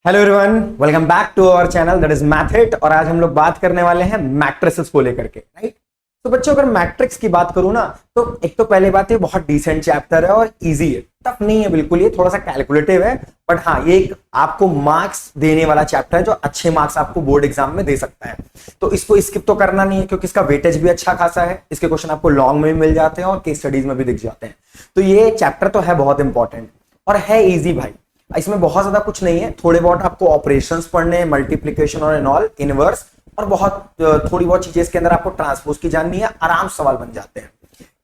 Hello everyone, welcome back to our channel that is method. और आज हम लोग बात करने वाले हैं मैट्रिसेस को लेकर के, राइट। तो बच्चों, अगर मैट्रिक्स की बात करूं ना, तो एक तो पहले बात, ये बहुत डिसेंट चैप्टर है और इजी है, टफ नहीं है बिल्कुल। ये थोड़ा सा कैलकुलेटिव है, बट हाँ, ये एक आपको मार्क्स देने वाला चैप्टर है जो अच्छे मार्क्स आपको बोर्ड एग्जाम में दे सकता है। तो इसको स्किप तो करना नहीं है, क्योंकि इसका वेटेज भी अच्छा खासा है। इसके क्वेश्चन आपको लॉन्ग में भी मिल जाते हैं और केस स्टडीज में भी दिख जाते हैं। तो ये चैप्टर तो है बहुत इंपॉर्टेंट और है इजी भाई। इसमें बहुत ज्यादा कुछ नहीं है, थोड़े बहुत आपको ऑपरेशंस पढ़ने हैं, मल्टीप्लिकेशन और एंड ऑल, इनवर्स, और बहुत थोड़ी बहुत चीजें इसके अंदर आपको ट्रांसपोज की जाननी है। आराम से सवाल बन जाते हैं।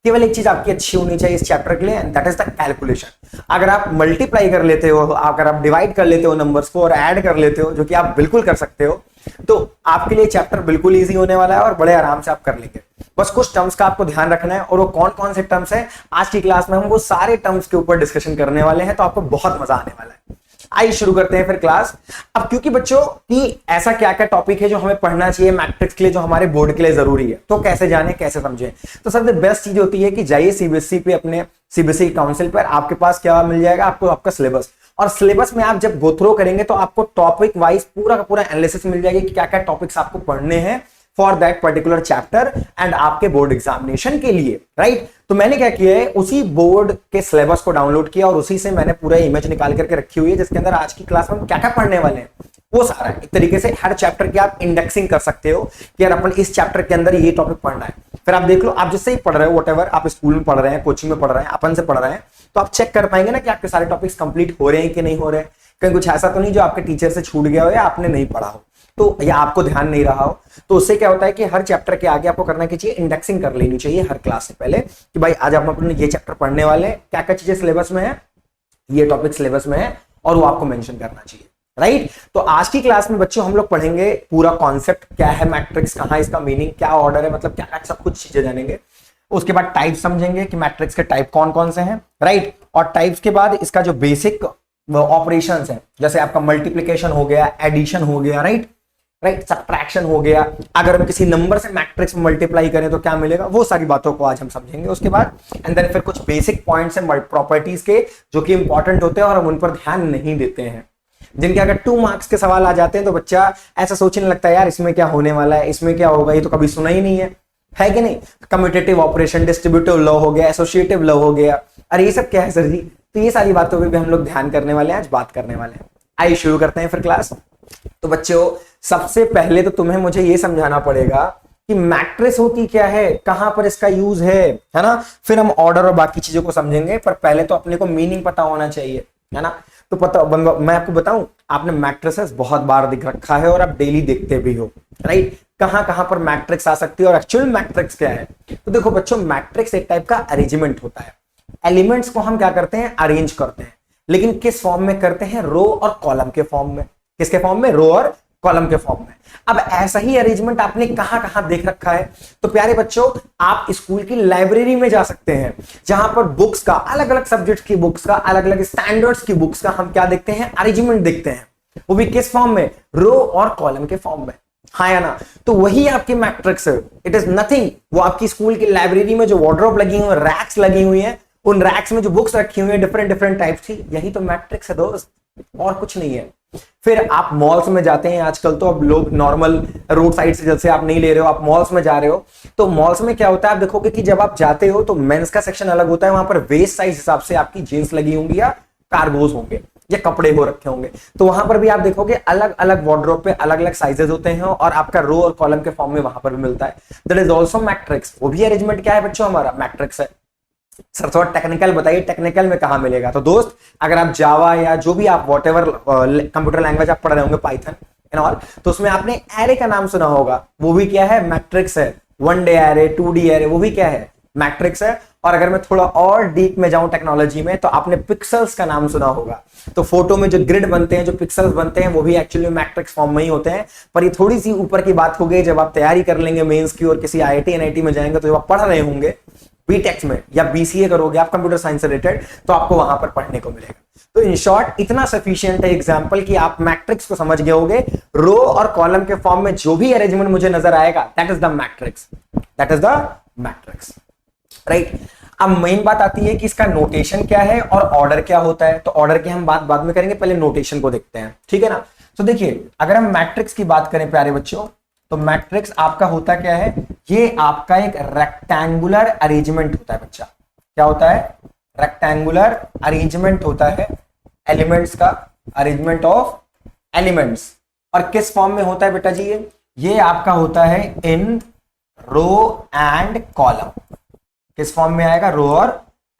केवल एक चीज आपकी अच्छी होनी चाहिए इस चैप्टर के लिए, and that is the calculation. अगर आप मल्टीप्लाई कर लेते हो, अगर आप डिवाइड कर लेते हो नंबर्स को और ऐड कर लेते हो, जो कि आप बिल्कुल कर सकते हो, तो आपके लिए चैप्टर बिल्कुल इजी होने वाला है और बड़े आराम से आप कर लेंगे। बस कुछ टर्म्स का आपको ध्यान रखना है, और वो कौन कौन से टर्म्स हैं आज की क्लास में हम वो सारे टर्म्स के ऊपर डिस्कशन करने वाले हैं। तो आपको बहुत मजा आने वाला है। आइए शुरू करते हैं फिर क्लास। अब क्योंकि बच्चों की ऐसा क्या क्या टॉपिक है जो हमें पढ़ना चाहिए मैट्रिक्स के लिए, जो हमारे बोर्ड के लिए जरूरी है, तो कैसे जाने कैसे समझें। तो सबसे बेस्ट चीज होती है कि जाइए सीबीएसई पे, अपने सीबीएसई काउंसिल पर। आपके पास क्या मिल जाएगा, आपको आपका सिलेबस, और सिलेबस में आप जब गो थ्रू करेंगे तो आपको टॉपिक वाइज पूरा का पूरा एनालिसिस मिल जाएगी कि क्या क्या टॉपिक्स आपको पढ़ने हैं for that particular chapter and आपके बोर्ड एग्जामिनेशन के लिए, राइट। तो मैंने क्या किया है, उसी बोर्ड के सिलेबस को डाउनलोड किया और उसी से मैंने पूरा इमेज निकाल करके रखी हुई है, जिसके अंदर आज की क्लास में हम क्या क्या पढ़ने वाले हैं वो सारा है। एक तरीके से हर चैप्टर की आप इंडेक्सिंग कर सकते हो कि यार अपन इस चैप्टर के अंदर ये टॉपिक पढ़ना है। फिर आप देख लो, आप जिससे ही पढ़ रहे हो, व्हाटएवर आप स्कूल में पढ़ रहे हैं, कोचिंग में पढ़ रहे हैं, अपन से पढ़ रहे हैं, तो आप चेक कर पाएंगे ना कि आपके सारे टॉपिक्स कंप्लीट हो रहे हैं कि नहीं हो रहे हैं। कहीं कुछ ऐसा तो नहीं जो आपके टीचर से छूट गया हो या आपने नहीं पढ़ा हो, तो या आपको ध्यान नहीं रहा हो। तो उससे क्या होता है कि हर चैप्टर के आगे आपको करना चाहिए, इंडेक्सिंग कर लेनी चाहिए हर क्लास से पहले कि भाई आज हम अपने ये चैप्टर पढ़ने वाले हैं, क्या क्या चीजें सिलेबस में है, ये टॉपिक सिलेबस में है, और वो आपको मेंशन करना चाहिए, राइट। तो आज की क्लास में बच्चों हम लोग पढ़ेंगे पूरा कॉन्सेप्ट, क्या है मैट्रिक्स, कहां इसका मीनिंग, क्या ऑर्डर है, मतलब क्या क्या सब कुछ चीजें जानेंगे। उसके बाद टाइप समझेंगे कि मैट्रिक्स के टाइप कौन कौन से हैं, राइट। और टाइप्स के बाद इसका जो बेसिक ऑपरेशंस है, जैसे आपका मल्टीप्लिकेशन हो गया, एडिशन हो गया, राइट, सब्ट्रैक्शन हो गया। अगर हम किसी नंबर से मैट्रिक्स मल्टीप्लाई करें तो क्या मिलेगा, वो सारी बातों को आज हम समझेंगे। उसके बाद एंड देन फिर कुछ बेसिक पॉइंट्स हैं प्रॉपर्टीज के, जो कि इंपॉर्टेंट होते हैं और हम उन पर ध्यान नहीं देते हैं, जिनके अगर 2 मार्क्स के सवाल आ जाते हैं तो बच्चा ऐसा सोचने लगता है यार इसमें क्या होने वाला है, इसमें क्या होगा, ये तो कभी सुना ही नहीं है कि नहीं। कम्यूटेटिव ऑपरेशन, डिस्ट्रीब्यूटिव लॉ हो गया, एसोसिएटिव लॉ हो गया, अरे ये सब क्या है सर जी। तो ये सारी बातों पर भी हम लोग ध्यान करने वाले हैं, आज बात करने वाले हैं। आइए शुरू करते हैं फिर क्लास। तो बच्चों, सबसे पहले तो तुम्हें मुझे यह समझाना पड़ेगा कि मैट्रिक्स होती क्या है, कहां पर इसका यूज है ना। फिर हम ऑर्डर और बाकी चीजों को समझेंगे, पर पहले तो अपने को मीनिंग पता होना चाहिए, है ना। तो पता, मैं आपको बताऊं, आपने मैट्रिसेस बहुत बार दिख रखा है और आप डेली देखते भी हो, राइट। कहां कहां पर मैट्रिक्स आ सकती है और एक्चुअल मैट्रिक्स क्या है। तो देखो बच्चों, मैट्रिक्स एक टाइप का अरेंजमेंट होता है। एलिमेंट्स को हम क्या करते हैं, अरेंज करते हैं, लेकिन किस फॉर्म में करते हैं, रो और कॉलम के फॉर्म में। किसके फॉर्म में, रो और कॉलम के फॉर्म में। अब ऐसा ही अरेंजमेंट आपने कहां कहां देख रखा है। तो प्यारे बच्चों, आप स्कूल की लाइब्रेरी में जा सकते हैं, जहां पर बुक्स का, अलग अलग सब्जेक्ट की बुक्स का, अलग अलग स्टैंडर्ड्स की बुक्स का हम क्या देखते हैं, अरेंजमेंट देखते हैं। वो भी किस फॉर्म में, रो और कॉलम के फॉर्म में, हाँ या ना। तो वही आपकी मैट्रिक्स है, इट इज नथिंग। वो आपकी स्कूल की लाइब्रेरी में जो वार्डरोब लगी हुई है, रैक्स लगी हुई है, उन रैक्स में जो बुक्स रखी हुई है डिफरेंट डिफरेंट टाइप्स की, यही तो मैट्रिक्स है दोस्त, और कुछ नहीं है। फिर आप मॉल्स में जाते हैं आजकल, तो अब लोग नॉर्मल रोड साइड से जैसे आप नहीं ले रहे हो, आप मॉल्स में जा रहे हो, तो मॉल्स में क्या होता है, आप देखोगे कि जब आप जाते हो तो मेंस का सेक्शन अलग होता है, वहां पर वेस्ट साइज हिसाब से आपकी जींस लगी होंगी या कार्गोज होंगे या कपड़े हो रखे होंगे। तो वहां पर भी आप देखोगे अलग अलग वार्डरोब पे अलग अलग साइजेस होते हैं, और आपका रो और कॉलम के फॉर्म में वहां पर भी मिलता है। That is also matrix. वो भी अरेंजमेंट क्या है बच्चों, हमारा मैट्रिक्स है। सर थोड़ा टेक्निकल बताइए, टेक्निकल में कहां मिलेगा। तो दोस्त, अगर आप जावा या जो भी आप व्हाटएवर कंप्यूटर लैंग्वेज आप पढ़ रहे होंगे, पाइथन एंड ऑल, तो उसमें आपने एरे का नाम सुना होगा। वो भी क्या है, मैट्रिक्स है। 1 डे एरे, 2 डी एरे, वो भी क्या है, मैट्रिक्स है। और अगर मैं थोड़ा और डीप में जाऊं टेक्नोलॉजी में, तो आपने पिक्सल्स का नाम सुना होगा। तो फोटो में जो ग्रिड बनते हैं, जो पिक्सल्स बनते हैं, वो भी एक्चुअली मैट्रिक्स फॉर्म में ही होते हैं। पर ये थोड़ी सी ऊपर की बात हो गई, जब आप तैयारी कर लेंगे मेंस की और किसी आईआईटी एनआईटी में जाएंगे, तो जब आप पढ़ रहे होंगे बीटेक्स में या बीसीए करोगे आप कंप्यूटर साइंस से रिलेटेड, तो आपको वहां पर पढ़ने को मिलेगा। तो इन शॉर्ट इतना सफिशिएंट है एग्जांपल कि आप मैट्रिक्स को समझ गए होगे। रो और कॉलम के फॉर्म में जो भी अरेंजमेंट मुझे नजर आएगा, that is the matrix, that is the matrix, right. अब मेन बात आती है कि इसका नोटेशन क्या है और ऑर्डर क्या होता है। तो ऑर्डर की हम बात बाद में करेंगे, पहले नोटेशन को देखते हैं, ठीक है ना। तो देखिए अगर हम मैट्रिक्स की बात करें प्यारे बच्चों, तो मैट्रिक्स आपका होता क्या है, ये आपका एक रेक्टेंगुलर अरेंजमेंट होता है बच्चा। क्या होता है? रेक्टेंगुलर अरेंजमेंट होता है एलिमेंट्स का, अरेंजमेंट ऑफ एलिमेंट्स। और किस फॉर्म में होता है बेटा जी? ये आपका होता है इन रो एंड कॉलम। किस फॉर्म में आएगा? रो और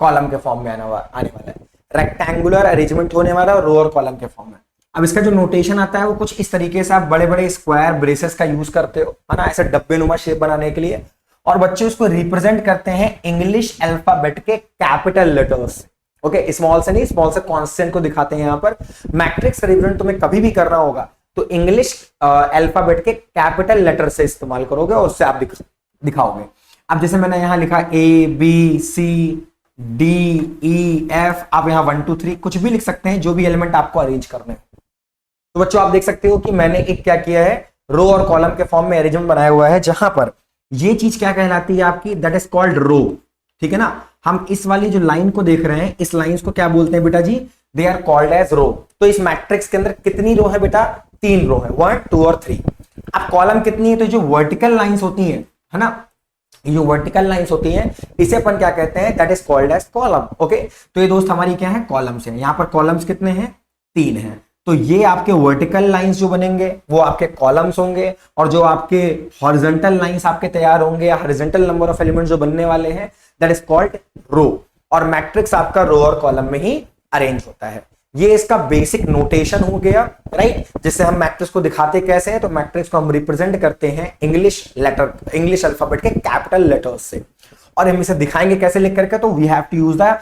कॉलम के फॉर्म में आने वाला है। रेक्टेंगुलर अरेंजमेंट होने वाला है रो और कॉलम के फॉर्म में। अब इसका जो नोटेशन आता है वो कुछ इस तरीके से, आप बड़े बड़े स्क्वायर ब्रेसेस का यूज करते हो, है ना, ऐसे डब्बे नुमा शेप बनाने के लिए। और बच्चे उसको रिप्रेजेंट करते हैं इंग्लिश अल्फाबेट के कैपिटल लेटर्स। ओके, स्मॉल से नहीं, स्मॉल से कॉन्स्टेंट को दिखाते हैं। यहां पर मैट्रिक्स रिप्रेजेंट तुम्हें कभी भी करना होगा तो इंग्लिश अल्फाबेट के कैपिटल लेटर से इस्तेमाल करोगे और उससे आप दिखाओगे। अब जैसे मैंने यहां लिखा A B C D E F, आप यहां 1 2 3 कुछ भी लिख सकते हैं, जो भी एलिमेंट आपको अरेंज करने हैं। तो बच्चों आप देख सकते हो कि मैंने एक क्या किया है, रो और कॉलम के फॉर्म में अरेंजमेंट बनाया हुआ है, जहां पर ये चीज क्या कहलाती है आपकी, दैट इज कॉल्ड रो। ठीक है ना। हम इस वाली जो लाइन को देख रहे हैं, इस लाइन को क्या बोलते हैं बेटा जी? दे आर कॉल्ड एज रो। तो इस मैट्रिक्स के अंदर कितनी रो है बेटा? 3 रो है, 1 2 और 3। अब कॉलम कितनी है? तो जो वर्टिकल लाइंस होती है ना, ये जो वर्टिकल लाइंस होती हैं, इसे अपन क्या कहते हैं? That is called as column. Okay, तो ये दोस्त हमारी क्या है? कॉलम्स हैं। यहां पर कॉलम्स कितने हैं? 3 हैं। तो ये आपके वर्टिकल लाइंस जो बनेंगे वो आपके कॉलम्स होंगे, और जो आपके हॉरिजॉन्टल लाइंस आपके तैयार होंगे या हॉरिजॉन्टल नंबर ऑफ एलिमेंट्स जो बनने वाले हैं, दैट इज कॉल्ड रो। और मैट्रिक्स आपका रो और कॉलम में ही अरेंज होता है। ये इसका बेसिक नोटेशन हो गया, राइट, जिससे हम मैट्रिक्स को दिखाते कैसे हैं। तो मैट्रिक्स को हम रिप्रेजेंट करते हैं इंग्लिश लेटर, इंग्लिश अल्फाबेट के कैपिटल लेटर्स से। और हम इसे दिखाएंगे कैसे लिख करके, तो we have to use the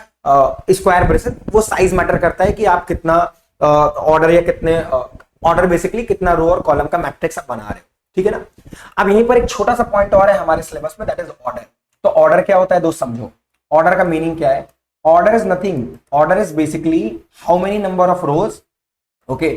square braces. वो साइज मैटर करता है कि आप कितना ऑर्डर या कितने ऑर्डर, बेसिकली कितना रो और कॉलम का मैट्रिक्स आप बना रहे हो। ठीक है ना। अब यहीं पर एक छोटा सा पॉइंट और है हमारे सिलेबस में, दैट इज ऑर्डर। तो ऑर्डर क्या होता है दोस्त, समझो। ऑर्डर का मीनिंग क्या है? Order is nothing, order is basically how many number of rose, okay,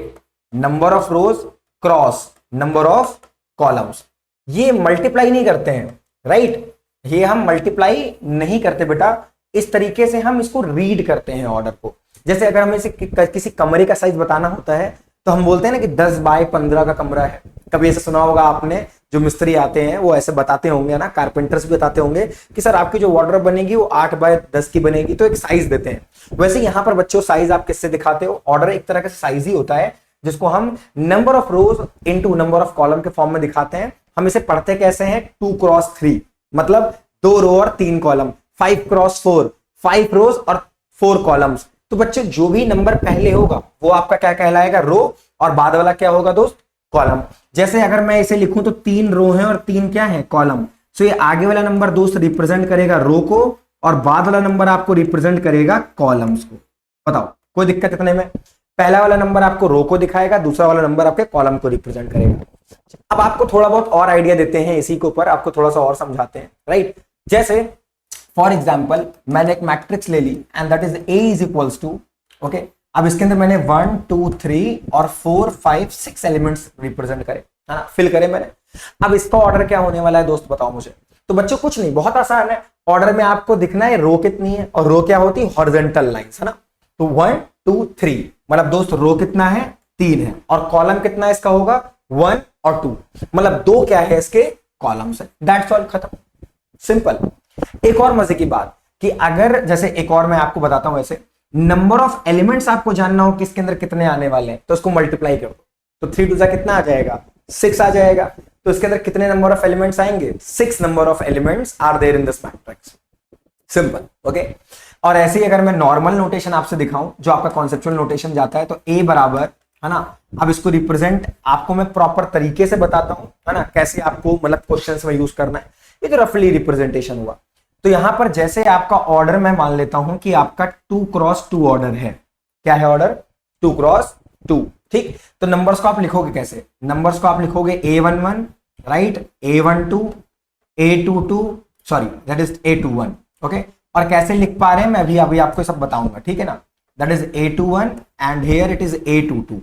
number of rose cross number of columns. ये मल्टीप्लाई नहीं करते हैं, राइट, ये हम मल्टीप्लाई नहीं करते बेटा। इस तरीके से हम इसको रीड करते हैं ऑर्डर को। जैसे अगर हमें इसे किसी कमरे का साइज बताना होता है तो हम बोलते हैं ना कि 10 बाय 15 का कमरा है। कभी ऐसा सुना होगा आपने, जो मिस्त्री आते हैं वो ऐसे बताते होंगे ना, कारपेंटर्स भी बताते होंगे कि सर आपकी जो वार्डरोब बनेगी वो 8 बाय 10 की बनेगी, तो एक साइज देते हैं। वैसे यहाँ पर बच्चों साइज आप किससे दिखाते हो? ऑर्डर एक तरह का साइज ही होता है, जिसको हम number of rose into number of column के फॉर्म में दिखाते हैं। हम इसे पढ़ते कैसे हैं? 2 क्रॉस 3, मतलब 2 रो और 3 कॉलम। 5 क्रॉस 4, 5 रोज और 4 कॉलम्स। तो बच्चे जो भी नंबर पहले होगा वो आपका क्या कहलाएगा? रो, और बाद वाला क्या होगा दोस्त? कॉलम। जैसे अगर मैं इसे लिखूं तो 3 रो हैं और 3 क्या है? कॉलम। सो ये आगे वाला नंबर दोस्त रिप्रेजेंट करेगा रो को, और बाद वाला नंबर आपको रिप्रेजेंट करेगा कॉलम्स को। बताओ कोई दिक्कत इतने में? पहला वाला नंबर आपको रो को दिखाएगा, दूसरा वाला नंबर आपके कॉलम को रिप्रेजेंट करेगा। अब आपको थोड़ा बहुत और आइडिया देते हैं इसी के ऊपर, आपको थोड़ा सा और समझाते हैं, राइट। जैसे फॉर एग्जाम्पल मैंने एक मैट्रिक्स ले ली and that is A is equals to, okay. अब इसके अंदर मैंने 1 2 3 और 4 5 6 एलिमेंट्स रिप्रेजेंट करे, हाँ, फिल करे मैंने। अब इसका ऑर्डर क्या होने वाला है दोस्त, बताओ मुझे। तो बच्चों कुछ नहीं, बहुत आसान है। ऑर्डर में आपको दिखना है रो कितनी है, और रो क्या होती है? हॉरिजॉन्टल लाइंस, है ना। तो 1 2 3, मतलब दोस्त रो कितना है? 3 है, और कॉलम कितना है इसका होगा? 1 और 2, मतलब 2 क्या है इसके? कॉलम्स है। दैट्स ऑल, खत्म, सिंपल। एक और मजे की बात कि अगर जैसे एक और मैं आपको बताता हूं, ऐसे नंबर ऑफ एलिमेंट्स आपको जानना हो कि इसके अंदर कितने आने वाले हैं, तो उसको मल्टीप्लाई कर दो, तो 3 2 कितना आ जाएगा? 6 आ जाएगा। तो इसके अंदर कितने नंबर ऑफ एलिमेंट्स आएंगे? 6 number of elements are there in this matrix, simple, okay. और ऐसे ही अगर मैं नॉर्मल नोटेशन आपसे दिखाऊं, जो आपका कॉन्सेप्चुअल नोटेशन जाता है, तो ए बराबर, है ना। अब इसको रिप्रेजेंट आपको मैं प्रॉपर तरीके से बताता हूं, है ना, कैसे आपको मतलब क्वेश्चंस में यूज करना है। ये तो रफली रिप्रेजेंटेशन हुआ। तो यहां पर जैसे आपका ऑर्डर मैं मान लेता हूं कि आपका 2 क्रॉस 2 ऑर्डर है। क्या है ऑर्डर? 2 क्रॉस 2, ठीक। तो नंबर्स को आप लिखोगे कैसे? नंबर्स को आप लिखोगे A11, right, A12, A22, sorry that is A21, okay. और कैसे लिख पा रहे हैं मैं अभी आपको सब बताऊंगा, ठीक है ना। That is A21 and here it is A22।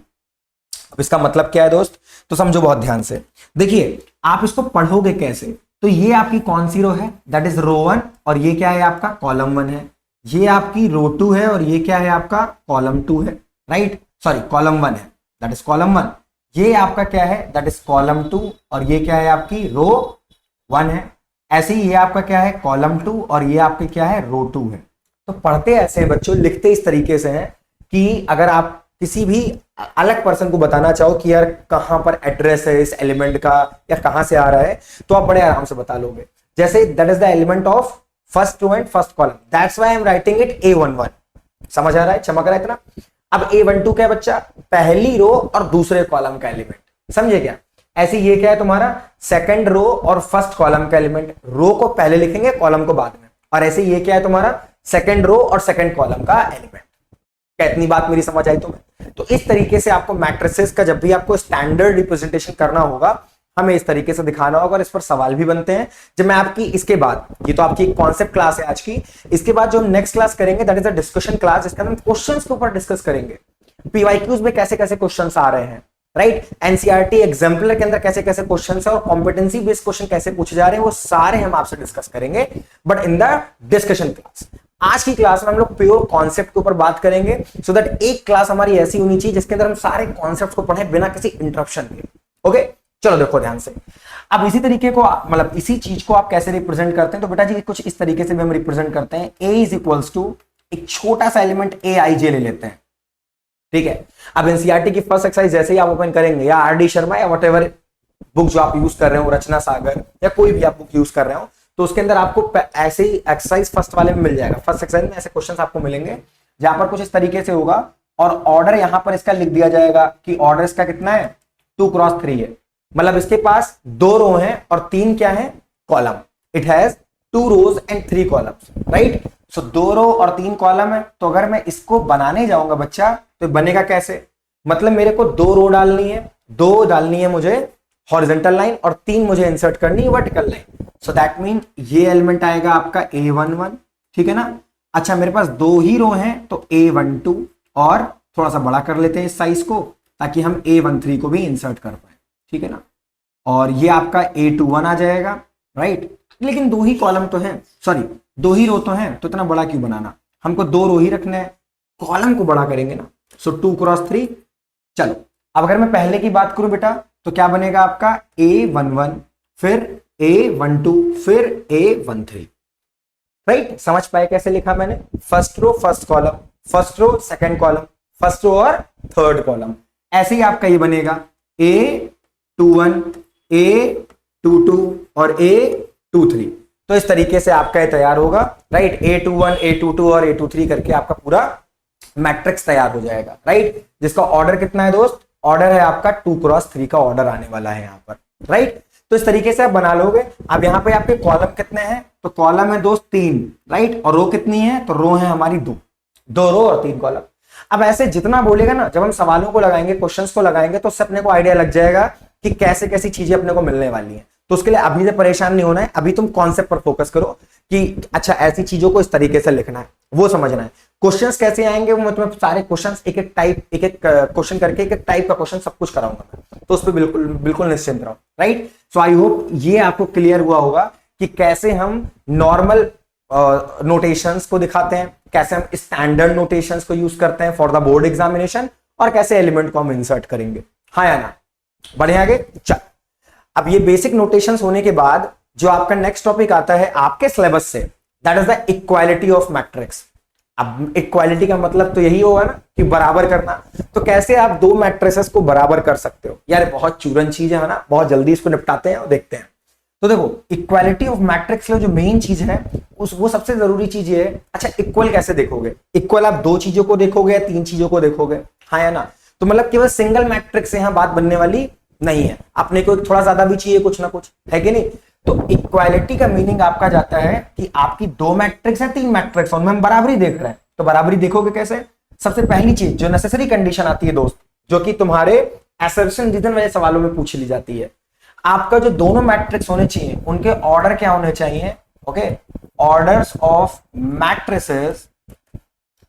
अब इसका मतलब क्या है दोस्त, तो समझो बहुत ध्यान से। देखिए आप इसको पढ़ोगे कैसे, तो ये आपकी कौन सी रो है, दैट इज रो 1, और ये क्या है आपका कॉलम 1 है। ये आपकी रो 2 है और ये क्या है आपका कॉलम 2 है, राइट, सॉरी कॉलम 1 है, दैट इज कॉलम 1। ये आपका क्या है, दैट इज कॉलम 2, और ये क्या है आपकी रो 1 है। ऐसे ही ये आपका क्या है कॉलम 2 और ये आपके क्या है रो 2 है। तो पढ़ते ऐसे हैं बच्चों, लिखते इस तरीके से हैं कि अगर आप किसी भी अलग पर्सन को बताना चाहो कि यार कहां पर एड्रेस है इस एलिमेंट का या कहां से आ रहा है, तो आप बड़े आराम से बता लोगे। जैसे that is the element of first row and first column, that's why I am writing it A11। समझ आ रहा है, चमक रहा है इतना। अब A12 क्या है बच्चा, पहली रो और दूसरे कॉलम का एलिमेंट, समझे क्या। ऐसे ये क्या है तुम्हारा सेकंड रो और फर्स्ट कॉलम का एलिमेंट, रो को पहले लिखेंगे कॉलम को बाद में। और ऐसे ये क्या है तुम्हारा सेकंड रो और सेकंड कॉलम का एलिमेंट। क्या इतनी बात मेरी समझ आई तुम्हें। तो इस तरीके से आपको मैट्रिसेस का जब भी आपको स्टैंडर्ड रिप्रेजेंटेशन करना होगा, हमें इस तरीके से दिखाना होगा और इस पर सवाल भी बनते हैं। जब मैं आपकी इसके बाद, ये तो आपकी कॉन्सेप्ट क्लास है आज की, इसके बाद जो हम नेक्स्ट क्लास करेंगे that is a discussion class, इसके अंदर हम क्वेश्चंस के ऊपर डिस्कस करेंगे। पीवाईक्यूज में कैसे कैसे क्वेश्चंस आ रहे हैं, राइट, एनसीईआरटी एग्जाम्पलर के अंदर कैसे कैसे क्वेश्चंस है और कॉम्पिटेंसी बेस्ड क्वेश्चन कैसे पूछे जा रहे हैं, वो सारे हम आपसे डिस्कस करेंगे, but in the discussion class. आज की क्लास में हम लोग प्योर कॉन्सेप्ट के ऊपर बात करेंगे, सो दैट एक क्लास हमारी ऐसी होनी चाहिए जिसके अंदर हम सारे कॉन्सेप्ट को पढ़ें बिना किसी इंटरप्शन के। ओके, चलो देखो ध्यान से। अब इसी तरीके को मतलब इसी चीज को आप कैसे रिप्रेजेंट करते हैं, तो बेटा जी कुछ इस तरीके से भी हम रिप्रेजेंट करते हैं। A इज इक्वल्स टू एक छोटा सा एलिमेंट AIJ ले लेते हैं, ठीक है। अब एनसीईआरटी की फर्स्ट एक्सरसाइज जैसे ही आप ओपन करेंगे या RD शर्मा या व्हाटएवर बुक जो आप यूज कर रहे हो, रचना सागर या कोई भी आप बुक यूज कर रहे हो, तो उसके अंदर आपको ऐसे ही एक्सरसाइज फर्स्ट वाले में मिल जाएगा। फर्स्ट एक्सरसाइज में ऐसे क्वेश्चंस आपको मिलेंगे जहां पर कुछ इस तरीके से होगा और ऑर्डर यहां पर इसका लिख दिया जाएगा कि ऑर्डर इसका कितना है 2x3 है, मतलब इसके पास 2 रो हैं और 3 क्या है column. It has 2 rows and 3 columns, right. So 2 row और 3 कॉलम है, तो अगर मैं इसको बनाने जाऊंगा बच्चा तो बनेगा कैसे, मतलब मेरे को 2 रो डालनी है, 2 डालनी है मुझे हॉरिजॉन्टल लाइन और 3 मुझे इंसर्ट करनी है vertical line. So that mean ये एलिमेंट आएगा आपका A11, ठीक है ना। अच्छा मेरे पास 2 ही रो हैं तो A12, और थोड़ा सा बड़ा कर लेते हैं इस साइज को ताकि हम A13 को भी इंसर्ट कर पाए, ठीक है ना। और ये आपका A21 आ जाएगा, राइट। लेकिन 2 ही कॉलम तो हैं, सॉरी 2 ही रो तो हैं, तो इतना बड़ा क्यों बनाना, हमको 2 रो ही रखना है, कॉलम को बड़ा करेंगे ना। सो 2x3। चलो अब अगर मैं पहले की बात करूं बेटा तो क्या बनेगा आपका A11, फिर A12, फिर A13, राइट। समझ पाए कैसे लिखा मैंने, first row first column, first row second column, first row और थर्ड कॉलम। ऐसे ही आपका ये बनेगा A21, A22 और A23। तो इस तरीके से आपका ये तैयार होगा, राइट। A21, A22 और A23 करके आपका पूरा मैट्रिक्स तैयार हो जाएगा, राइट। जिसका ऑर्डर कितना है दोस्त, ऑर्डर है आपका 2x3 का ऑर्डर आने वाला है यहाँ पर, राइट। तो इस तरीके से आप बना लोगे। अब यहाँ पे आपके कॉलम कितने हैं, तो कॉलम है दोस्त 3, राइट, और रो कितनी है, तो रो है हमारी 2 रो और 3 कॉलम। अब ऐसे जितना बोलेगा ना, जब हम सवालों को लगाएंगे क्वेश्चंस को लगाएंगे तो उससे अपने को आइडिया लग जाएगा कि कैसे कैसी चीजें अपने को मिलने वाली हैं। तो उसके लिए अभी से परेशान नहीं होना है, अभी तुम कॉन्सेप्ट पर फोकस करो कि अच्छा ऐसी चीजों को इस तरीके से लिखना है, वो समझना है। क्वेश्चंस कैसे आएंगे वो मैं तुम्हें सारे क्वेश्चंस एक एक क्वेश्चन करके एक एक टाइप का क्वेश्चन सब कुछ कराऊंगा मैं, तो उस पर बिल्कुल बिल्कुल निश्चिंत रहो, राइट। सो आई होप ये आपको क्लियर हुआ होगा कि कैसे हम नॉर्मल नोटेशंस को दिखाते हैं, कैसे हम स्टैंडर्ड नोटेशंस को यूज करते हैं फॉर द बोर्ड एग्जामिनेशन, और कैसे एलिमेंट को हम इंसर्ट करेंगे, हाँ या ना। बढ़े आगे, चल। अब ये बेसिक नोटेशंस होने के बाद जो आपका नेक्स्ट टॉपिक आता है आपके सिलेबस से, that is the equality of matrix. अब इक्वालिटी का मतलब तो यही होगा ना कि बराबर करना। तो कैसे आप 2 मैट्रिसेस को बराबर कर सकते हो, यार बहुत चूरन चीज है ना, बहुत जल्दी इसको निपटाते हैं और देखते हैं। तो देखो इक्वालिटी ऑफ मैट्रिक्स जो मेन चीज है वो सबसे जरूरी चीज ये है। अच्छा इक्वल कैसे देखोगे, इक्वल आप 2 चीजों को देखोगे या 3 चीजों को देखोगे, हाँ या ना। तो मतलब केवल सिंगल मैट्रिक्स से यहां बात बनने वाली नहीं है, अपने को थोड़ा ज्यादा भी चाहिए कुछ ना कुछ, है कि नहीं। तो इक्वालिटी का मीनिंग आपका जाता है कि आपकी 2 मैट्रिक्स है 3 मैट्रिक्स, उनमें हम बराबरी देख रहे हैं। तो बराबरी देखोगे कैसे, सबसे पहली चीज जो नेसेसरी कंडीशन आती है दोस्त, जो कि तुम्हारे असर्शन रीजन वाले सवालों में पूछ ली जाती है, आपका जो दोनों मैट्रिक्स होने चाहिए उनके ऑर्डर क्या होने चाहिए, okay. Orders of matrices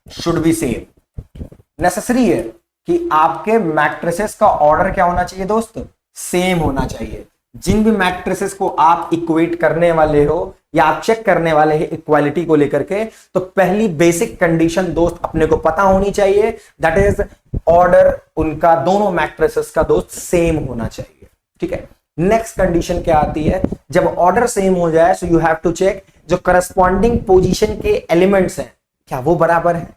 should be same. Necessary है कि आपके मैट्रिसेस का ऑर्डर क्या होना चाहिए दोस्त, सेम होना चाहिए। जिन भी मैट्रिसेस को आप इक्वेट करने वाले हो या आप चेक करने वाले हैं इक्वालिटी को लेकर के, तो पहली बेसिक कंडीशन दोस्त अपने को पता होनी चाहिए, दैट इज ऑर्डर उनका दोनों मैट्रिसेस का दोस्त सेम होना चाहिए। ठीक है, नेक्स्ट कंडीशन क्या आती है, जब ऑर्डर सेम हो जाए so you have to check जो करस्पॉन्डिंग पोजीशन के एलिमेंट्स हैं क्या वो बराबर है।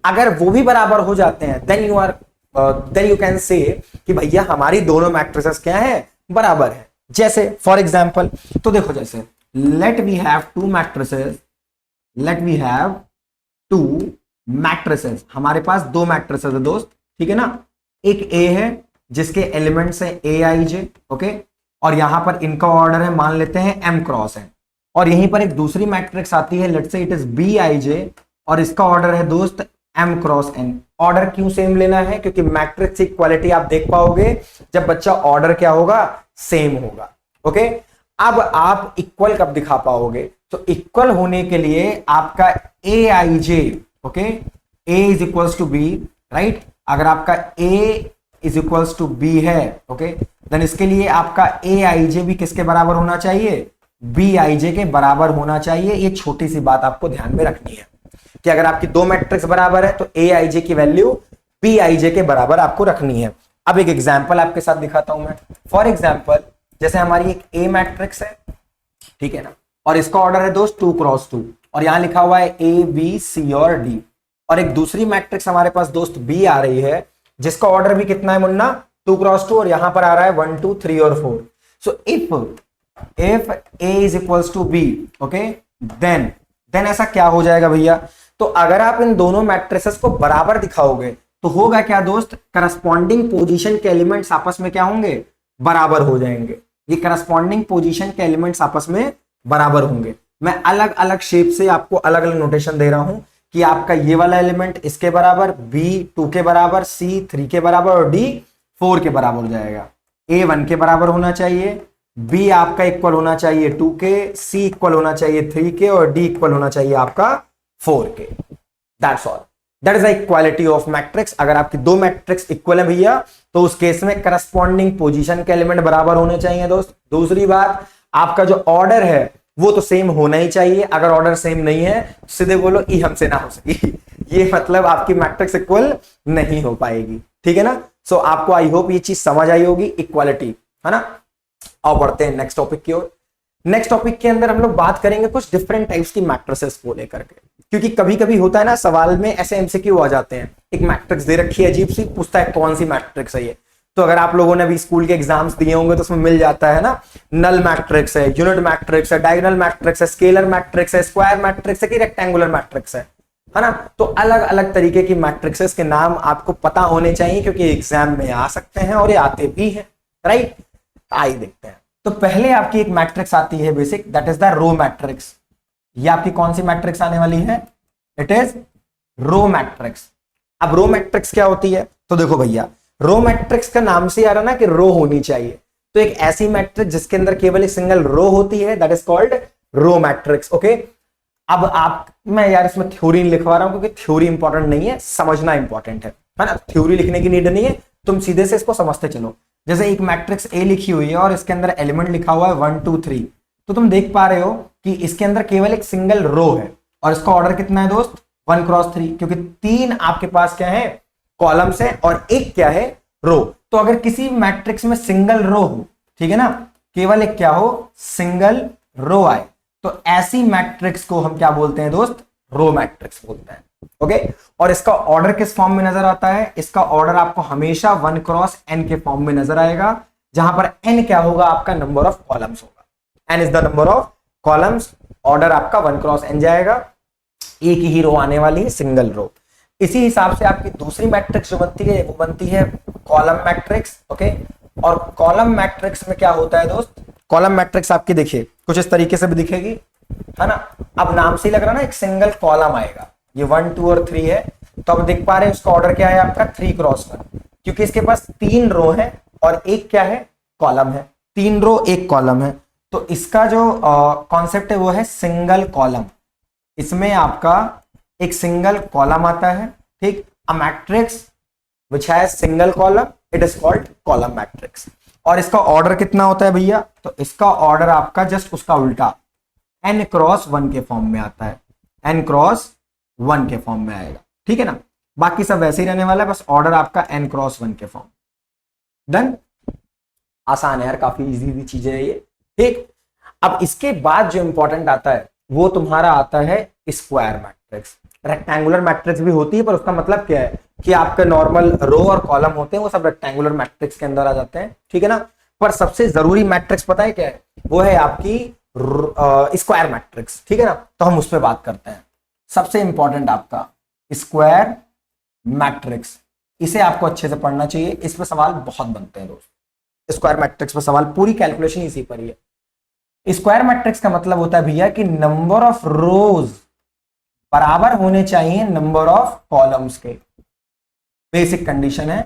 अगर वो भी बराबर हो जाते हैं देन यू कैन से कि भैया हमारी दोनों मैट्रिसेस क्या है, बराबर है। जैसे फॉर एग्जांपल, तो देखो जैसे let we have two matrices, हमारे पास दो मैट्रिसेस है दोस्त, ठीक है ना। एक ए है जिसके एलिमेंट्स है ए आई जे, ओके, और यहां पर इनका ऑर्डर है मान लेते हैं एम क्रॉस है, और यहीं पर एक दूसरी मैट्रिक्स आती है let's say it is B I J, और इसका ऑर्डर है दोस्त एम क्रॉस एन। ऑर्डर क्यों सेम लेना है, क्योंकि मैट्रिक्स इक्वालिटी आप देख पाओगे जब बच्चा ऑर्डर क्या होगा, सेम होगा। ओके, अब आप इक्वल कब दिखा पाओगे, तो इक्वल होने के लिए आपका A I J, okay, A is equals to B, right. अगर आपका A is equals to B है, ओके, देन इसके लिए आपका ए आई जे भी किसके बराबर होना चाहिए, बी आई जे के बराबर होना चाहिए। ये छोटी सी बात आपको ध्यान में रखनी है कि अगर आपकी दो मैट्रिक्स बराबर है तो ए आई जे की वैल्यू बी आई जे के बराबर आपको रखनी है। अब एक एग्जांपल आपके साथ दिखाता हूं मैं। फॉर एग्जांपल, जैसे हमारी एक ए मैट्रिक्स है, ठीक है ना, और इसका ऑर्डर है दोस्त 2 क्रॉस 2, और यहां लिखा हुआ है ए बी सी और डी, और एक दूसरी मैट्रिक्स हमारे पास दोस्त बी आ रही है जिसका ऑर्डर भी कितना है मुन्ना, 2 क्रॉस 2, और यहां पर आ रहा है 1 2 3 और 4। So if A is equals to B, okay, then ऐसा क्या हो जाएगा भैया, तो अगर आप इन दोनों मैट्रिसेस को बराबर दिखाओगे तो होगा क्या दोस्त, करस्पॉन्डिंग पोजीशन के एलिमेंट्स आपस में क्या होंगे, बराबर हो जाएंगे। ये करस्पॉन्डिंग पोजीशन के एलिमेंट्स आपस में बराबर होंगे। मैं अलग अलग शेप से आपको अलग अलग नोटेशन दे रहा हूं कि आपका ये वाला एलिमेंट इसके बराबर, बी 2 के बराबर, सी 3 के बराबर और डी 4 के बराबर हो जाएगा। ए 1 के बराबर होना चाहिए, बी आपका इक्वल होना चाहिए 2 के, सी इक्वल होना चाहिए 3 के, और डी इक्वल होना चाहिए आपका 4 के। That's all, that is the equality of matrix. अगर आपकी दो मैट्रिक्स इक्वल है भैया तो उस केस में करस्पॉन्डिंग पोजीशन के एलिमेंट बराबर होने चाहिए दोस्त। दूसरी बात, आपका जो ऑर्डर है वो तो सेम होना ही चाहिए। अगर ऑर्डर सेम नहीं है सीधे बोलो ई हमसे ना हो सकी ये मतलब आपकी मैट्रिक्स इक्वल नहीं हो पाएगी, ठीक है ना। सो आपको आई होप ये चीज समझ आई होगी, इक्वालिटी, है ना। अब बढ़ते हैं नेक्स्ट टॉपिक की ओर। नेक्स्ट टॉपिक के अंदर हम लोग बात करेंगे कुछ डिफरेंट टाइप्स की मैट्रिसेस को लेकर के, क्योंकि कभी कभी होता है ना सवाल में ऐसे एमसीक्यू आ जाते हैं, एक मैट्रिक्स दे रखी है अजीब सी, पूछता है कौन सी मैट्रिक्स है ये। तो अगर आप लोगों ने अभी स्कूल के एग्जाम्स दिए होंगे तो उसमें मिल जाता है ना, नल मैट्रिक्स है, यूनिट मैट्रिक्स है, डायगोनल मैट्रिक्स है, स्केलर मैट्रिक्स है, स्क्वायर मैट्रिक्स है कि रेक्टेंगुलर मैट्रिक्स है ना। तो अलग अलग तरीके की मैट्रिक्सेस के नाम आपको पता होने चाहिए क्योंकि एग्जाम में आ सकते हैं और ये आते भी हैं, राइट। आइए देखते हैं। तो पहले आपकी एक मैट्रिक्स आती है basic, that is the row matrix. ये आपकी कौन सी मैट्रिक्स आने वाली है, इट इज रो मैट्रिक्स। अब रो मैट्रिक्स क्या होती है, तो देखो भैया रो मैट्रिक्स का नाम से आ रहा ना कि रो होनी चाहिए, तो एक ऐसी मैट्रिक्स जिसके अंदर केवल एक सिंगल रो होती है, that is called row matrix, okay. अब आप, मैं यार इसमें थ्योरी लिखवा रहा हूं क्योंकि थ्योरी इंपॉर्टेंट नहीं है, समझना इंपॉर्टेंट है ना। थ्योरी लिखने की नीड नहीं है, तुम सीधे से इसको समझते चलो। जैसे एक मैट्रिक्स ए लिखी हुई है और इसके अंदर एलिमेंट लिखा हुआ है 1 2 3, तो तुम देख पा रहे हो कि इसके अंदर केवल एक सिंगल रो है और इसका ऑर्डर कितना है दोस्त, 1 क्रॉस 3, क्योंकि 3 आपके पास क्या है, कॉलम्स है, और एक क्या है, रो। तो अगर किसी मैट्रिक्स में सिंगल रो हो, ठीक है ना, केवल एक क्या हो, सिंगल रो आए, तो ऐसी मैट्रिक्स को हम क्या बोलते हैं दोस्त, रो मैट्रिक्स बोलते हैं, ओके। और इसका ऑर्डर किस फॉर्म में नजर आता है, इसका ऑर्डर आपको हमेशा 1 क्रॉस n के फॉर्म में नजर आएगा, जहां पर n क्या होगा, आपका नंबर ऑफ कॉलम्स होगा। n is the number of columns, order आपका 1 क्रॉस n जाएगा, एक ही रो आने वाली है, सिंगल रो। इसी हिसाब से आपकी दूसरी मैट्रिक्स जो बनती है वो बनती है कॉलम मैट्रिक्स, ओके। और कॉलम मैट्रिक्स में क्या होता है दोस्त, कॉलम मैट्रिक्स आपकी देखिए कुछ इस तरीके से भी दिखेगी, है ना। अब नाम से ही लग रहा ना, एक सिंगल कॉलम आएगा, ये 1 2 और 3 है, तो अब देख पा रहे हैं उसका ऑर्डर क्या है आपका 3 क्रॉस 1, क्योंकि इसके पास 3 रो है और एक क्या है, कॉलम है। 3 रो 1 कॉलम है, तो इसका जो कॉन्सेप्ट है वो है सिंगल कॉलम। इसमें आपका एक सिंगल कॉलम आता है, ठीक। A matrix which has single column, it is called column matrix. और इसका ऑर्डर कितना होता है भैया, तो इसका ऑर्डर आपका जस्ट उसका उल्टा n क्रॉस 1 के फॉर्म में आता है, n क्रॉस 1 के फॉर्म में आएगा, ठीक है ना। बाकी सब वैसे ही रहने वाला है, बस ऑर्डर आपका n क्रॉस 1 के फॉर्म। डन, आसान है यार, काफी इजी चीजें है ये, ठीक। अब इसके बाद जो इंपॉर्टेंट आता है वो तुम्हारा आता है स्क्वायर मैट्रिक्स। रेक्टेंगुलर मैट्रिक्स भी होती है, पर उसका मतलब क्या है कि आपके नॉर्मल रो और कॉलम होते हैं वो सब रेक्टेंगुलर मैट्रिक्स के अंदर आ जाते हैं, ठीक है ना। पर सबसे जरूरी मैट्रिक्स पता है क्या है, वो है आपकी स्क्वायर मैट्रिक्स, ठीक है ना। तो हम उस पर बात करते हैं। सबसे इंपॉर्टेंट आपका स्क्वायर मैट्रिक्स, इसे आपको अच्छे से पढ़ना चाहिए, इस पर सवाल बहुत बनते हैं दोस्त। स्क्वायर मैट्रिक्स पर सवाल, पूरी कैलकुलेशन इसी पर ही है। स्क्वायर मैट्रिक्स का मतलब होता है भैया कि नंबर ऑफ रोज बराबर होने चाहिए नंबर ऑफ कॉलम्स के। बेसिक कंडीशन है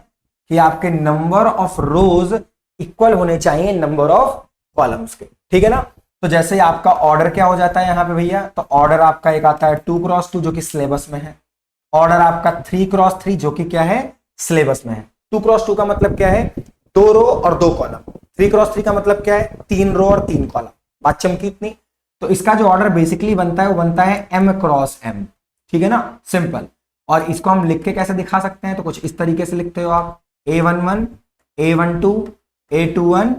कि आपके नंबर ऑफ रोज इक्वल होने चाहिए नंबर ऑफ कॉलम्स के, ठीक है ना। तो जैसे आपका ऑर्डर क्या हो जाता है यहाँ पे भैया, तो ऑर्डर आपका एक आता है 2 क्रॉस 2 जो कि सिलेबस में है। ऑर्डर आपका 3 क्रॉस 3 जो कि क्या है, सिलेबस में है। 2 क्रॉस 2 का मतलब क्या है, 2 रो और 2 कॉलम। 3 क्रॉस 3 का मतलब क्या है, 3 रो और 3 कॉलम। बात चमकी इतनी। तो इसका जो ऑर्डर बेसिकली बनता है वो बनता है m क्रॉस m, ठीक है ना, सिंपल। और इसको हम लिख के कैसे दिखा सकते हैं, तो कुछ इस तरीके से लिखते हो आप, a11 a12 a21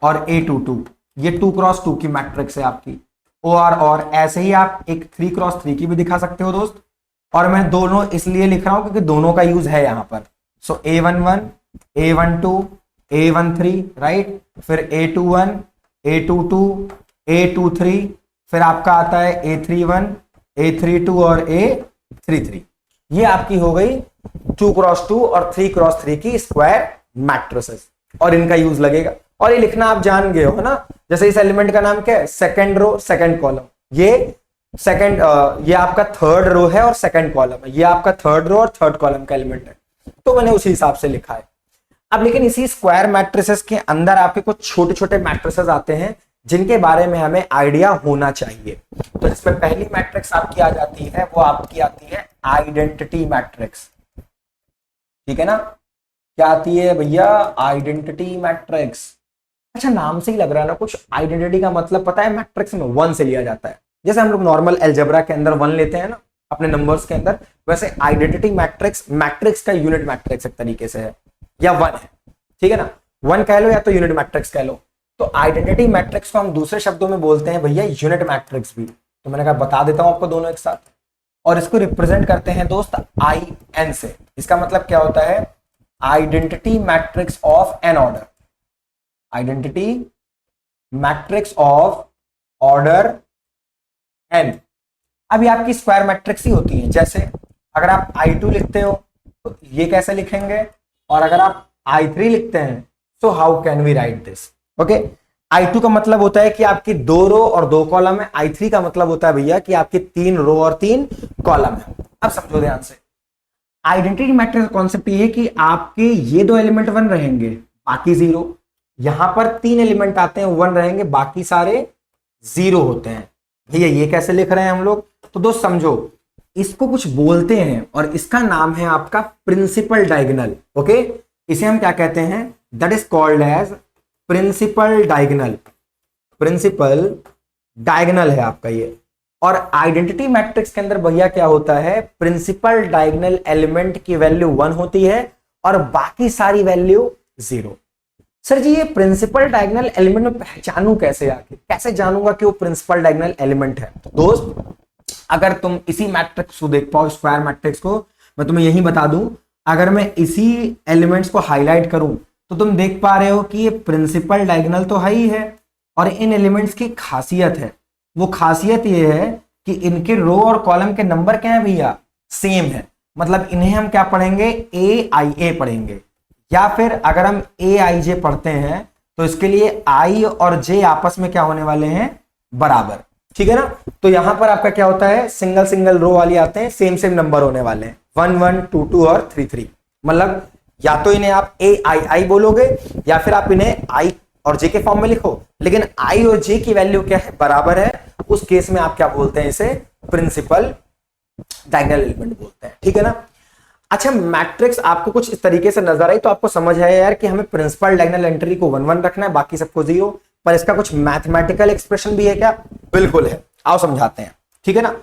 और a22। ये 2 क्रॉस 2 की मैट्रिक्स है आपकी। और ऐसे ही आप एक 3 क्रॉस 3 की भी दिखा सकते हो दोस्त। और मैं दोनों इसलिए लिख रहा हूं क्योंकि दोनों का यूज है यहां पर। सो a11 a12 a13 राइट, फिर a21 a22 a23, फिर आपका आता है a31 a32 और a33। ये आपकी हो गई 2 क्रॉस 2 और 3 क्रॉस 3 की स्क्वायर मैट्रिसेस, और इनका यूज लगेगा। और ये लिखना आप जान गए हो ना, जैसे इस एलिमेंट का नाम क्या है, सेकंड रो सेकंड कॉलम। ये सेकंड ये आपका थर्ड रो है और सेकंड कॉलम है, ये आपका थर्ड रो और थर्ड कॉलम का एलिमेंट है, तो मैंने उसी हिसाब से लिखा है। अब लेकिन इसी स्क्वायर मैट्रिसेस के अंदर आपके कुछ छोटे छोटे मैट्रिसेस आते हैं जिनके बारे में हमें आइडिया होना चाहिए। तो इसमें पहली मैट्रिक्स आपकी आ जाती है, वो आपकी आती है आइडेंटिटी मैट्रिक्स, ठीक है ना। क्या आती है भैया, आइडेंटिटी मैट्रिक्स। अच्छा, नाम से ही लग रहा है ना कुछ, आइडेंटिटी का मतलब पता है मैट्रिक्स में 1 से लिया जाता है। जैसे हम लोग नॉर्मल अलजेब्रा के अंदर 1 लेते हैं ना अपने नंबर्स के अंदर, वैसे आइडेंटिटी मैट्रिक्स मैट्रिक्स का यूनिट मैट्रिक्स एक तरीके से है, या 1 है, ठीक है ना। 1 कह लो या तो यूनिट मैट्रिक्स कह लो। तो आइडेंटिटी मैट्रिक्स को हम दूसरे शब्दों में बोलते हैं भैया यूनिट मैट्रिक्स भी। तो मैंने कहा बता देता हूं आपको दोनों एक साथ। और इसको रिप्रेजेंट करते हैं दोस्त IN से। इसका मतलब क्या होता है, identity matrix of n order. Identity matrix of order n। अभी आपकी स्क्वायर मैट्रिक्स ही होती है। जैसे अगर आप I2 लिखते हो तो ये कैसे लिखेंगे, और अगर आप I3 लिखते हैं तो how can we write this. Okay, I2 का मतलब होता है कि आपकी 2 रो और 2 कॉलम है। I3 का मतलब होता है भैया कि आपकी 3 रो और 3 कॉलम है। अब समझो ध्यान से, आइडेंटिटी मैट्रिक्स कॉन्सेप्ट ये है कि आपके ये 2 एलिमेंट 1 रहेंगे, बाकी 0। यहां पर 3 एलिमेंट आते हैं 1 रहेंगे, बाकी सारे 0 होते हैं। भैया ये कैसे लिख रहे हैं हम लोग, तो दोस्त समझो, इसको कुछ बोलते हैं और इसका नाम है आपका प्रिंसिपल डायगोनल। ओके, इसे हम क्या कहते हैं, that is called as principal diagonal. Principal diagonal है आपका ये। और आइडेंटिटी मैट्रिक्स के अंदर भैया क्या होता है, प्रिंसिपल डायगोनल एलिमेंट की वैल्यू 1 होती है और बाकी सारी वैल्यू 0। सर जी, ये प्रिंसिपल डायगोनल एलिमेंट में पहचानूं कैसे, आखिर कैसे जानूंगा कि वो प्रिंसिपल डायगोनल एलिमेंट है। तो दोस्त, अगर तुम इसी मैट्रिक्स को देख पाओ, स्क्वायर मैट्रिक्स को, मैं तुम्हें यही बता दूं, अगर मैं इसी एलिमेंट्स को हाईलाइट करूं तो तुम देख पा रहे हो कि ये प्रिंसिपल डायगोनल तो है ही है, और इन एलिमेंट्स की खासियत है, वो खासियत ये है कि इनके रो और कॉलम के नंबर क्या है भैया, सेम है। मतलब इन्हें हम क्या पढ़ेंगे, AIA पढ़ेंगे। या फिर अगर हम AIJ पढ़ते हैं तो इसके लिए I और J आपस में क्या होने वाले हैं, बराबर, ठीक है ना। तो यहां पर आपका क्या होता है, सिंगल सिंगल रो वाली आते हैं, सेम सेम नंबर होने वाले हैं, 1 1 2 2 और 3 3। मतलब या तो इन्हें आप AII बोलोगे या फिर आप इन्हें I और J के फॉर्म में लिखो, लेकिन I और J की वैल्यू क्या है, बराबर है। उस केस में आप क्या बोलते हैं, इसे प्रिंसिपल डायगोनल एलिमेंट बोलते हैं, ठीक है ना। अच्छा, मैट्रिक्स आपको कुछ इस तरीके से नजर आई तो आपको समझ आया यार कि हमें प्रिंसिपल डायगोनल एंट्री को 1 1 रखना है, बाकी सबको 0, पर इसका कुछ मैथमेटिकल एक्सप्रेशन भी है क्या? बिल्कुल है, आओ समझाते हैं, ठीक है ना।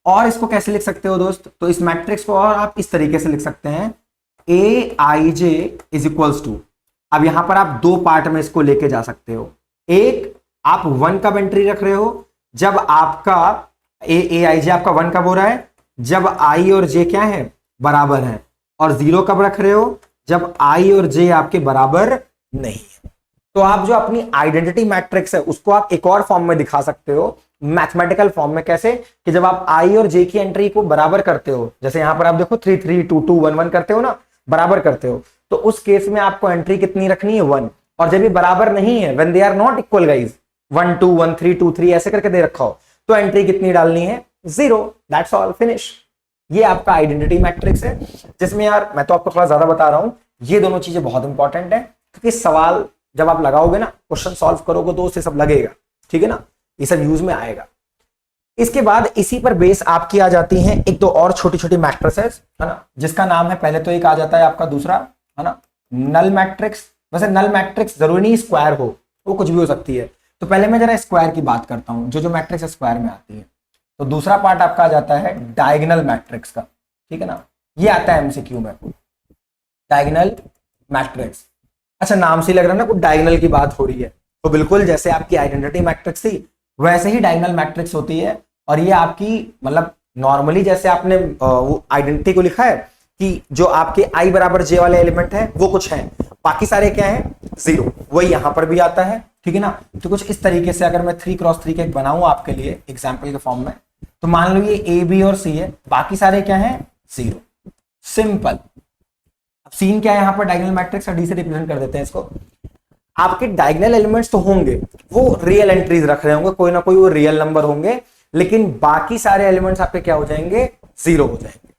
और इसको कैसे लिख सकते हो दोस्त? तो इस मैट्रिक्स को और आप इस तरीके से लिख सकते हैं, ए I J is equals to, अब यहां पर आप दो पार्ट में इसको लेके जा सकते हो। एक, आप 1 कब एंट्री रख रहे हो? जब आपका ए आई जे आपका 1 कब हो रहा है? जब आई और जे क्या है? बराबर है। और 0 कब रख रहे हो? जब आई और जे आपके बराबर नहीं है। तो आप जो अपनी आइडेंटिटी मैट्रिक्स है उसको आप एक और फॉर्म में दिखा सकते हो, मैथमेटिकल फॉर्म में। कैसे? कि जब आप आई और जे की एंट्री को बराबर करते हो, जैसे यहां पर आप देखो 3 3 2 2 1 1 करते हो ना, बराबर करते हो, तो उस केस में आपको एंट्री कितनी रखनी है? 1। और जब ये बराबर नहीं है, when they are not equal guys, 1 2 1 3 2 3 ऐसे करके दे रखा हो, तो एंट्री कितनी डालनी है? 0। That's all, finish. ये आपका आइडेंटिटी मैट्रिक्स है, जिसमें यार मैं तो आपको थोड़ा ज्यादा बता रहा हूं, ये दोनों चीजें बहुत इंपॉर्टेंट है, क्योंकि सवाल जब आप लगाओगे ना, क्वेश्चन सॉल्व करोगे तो उससे सब लगेगा, ठीक है ना, ये सब यूज में आएगा। इसके बाद इसी पर बेस आपकी आ जाती हैं एक दो और छोटी छोटी मैट्रिसेस, है ना, जिसका नाम है, पहले तो एक आ जाता है आपका दूसरा, है ना, नल मैट्रिक्स। वैसे नल मैट्रिक्स जरूरी नहीं स्क्वायर हो, वो कुछ भी हो सकती है। तो पहले मैं जरा स्क्वायर की बात करता हूं, जो मैट्रिक्स स्क्वायर में आती है। तो दूसरा पार्ट आपका आ जाता है डायगोनल मैट्रिक्स का, ठीक है ना, ये आता है एमसीक्यू में, डायगोनल मैट्रिक्स। अच्छा, नाम से लग रहा है ना कुछ डायगोनल की बात हो रही है, तो बिल्कुल जैसे आपकी आइडेंटिटी मैट्रिक्स थी वैसे ही डायगोनल मैट्रिक्स होती है। और ये आपकी मतलब नॉर्मली जैसे आपने वो आइडेंटिटी को लिखा है कि जो आपके आई बराबर जे वाले एलिमेंट है वो कुछ है, बाकी सारे क्या है? 0। वही यहां पर भी आता है, ठीक है ना। तो कुछ इस तरीके से अगर मैं 3x3 का एक बनाऊं आपके लिए एग्जाम्पल के फॉर्म में, तो मान लो ये ए बी और सी है, बाकी सारे क्या है? 0। सिंपल। अब सीन क्या है यहां पर? डायगोनल मैट्रिक्स, और डी से रिप्रेजेंट कर देते हैं इसको। आपके डायगोनल एलिमेंट्स तो होंगे, वो रियल एंट्रीज रख रहे होंगे, कोई ना कोई वो रियल नंबर होंगे, लेकिन बाकी सारे एलिमेंट्स आपके क्या हो जाएंगे? 0 हो जाएंगे।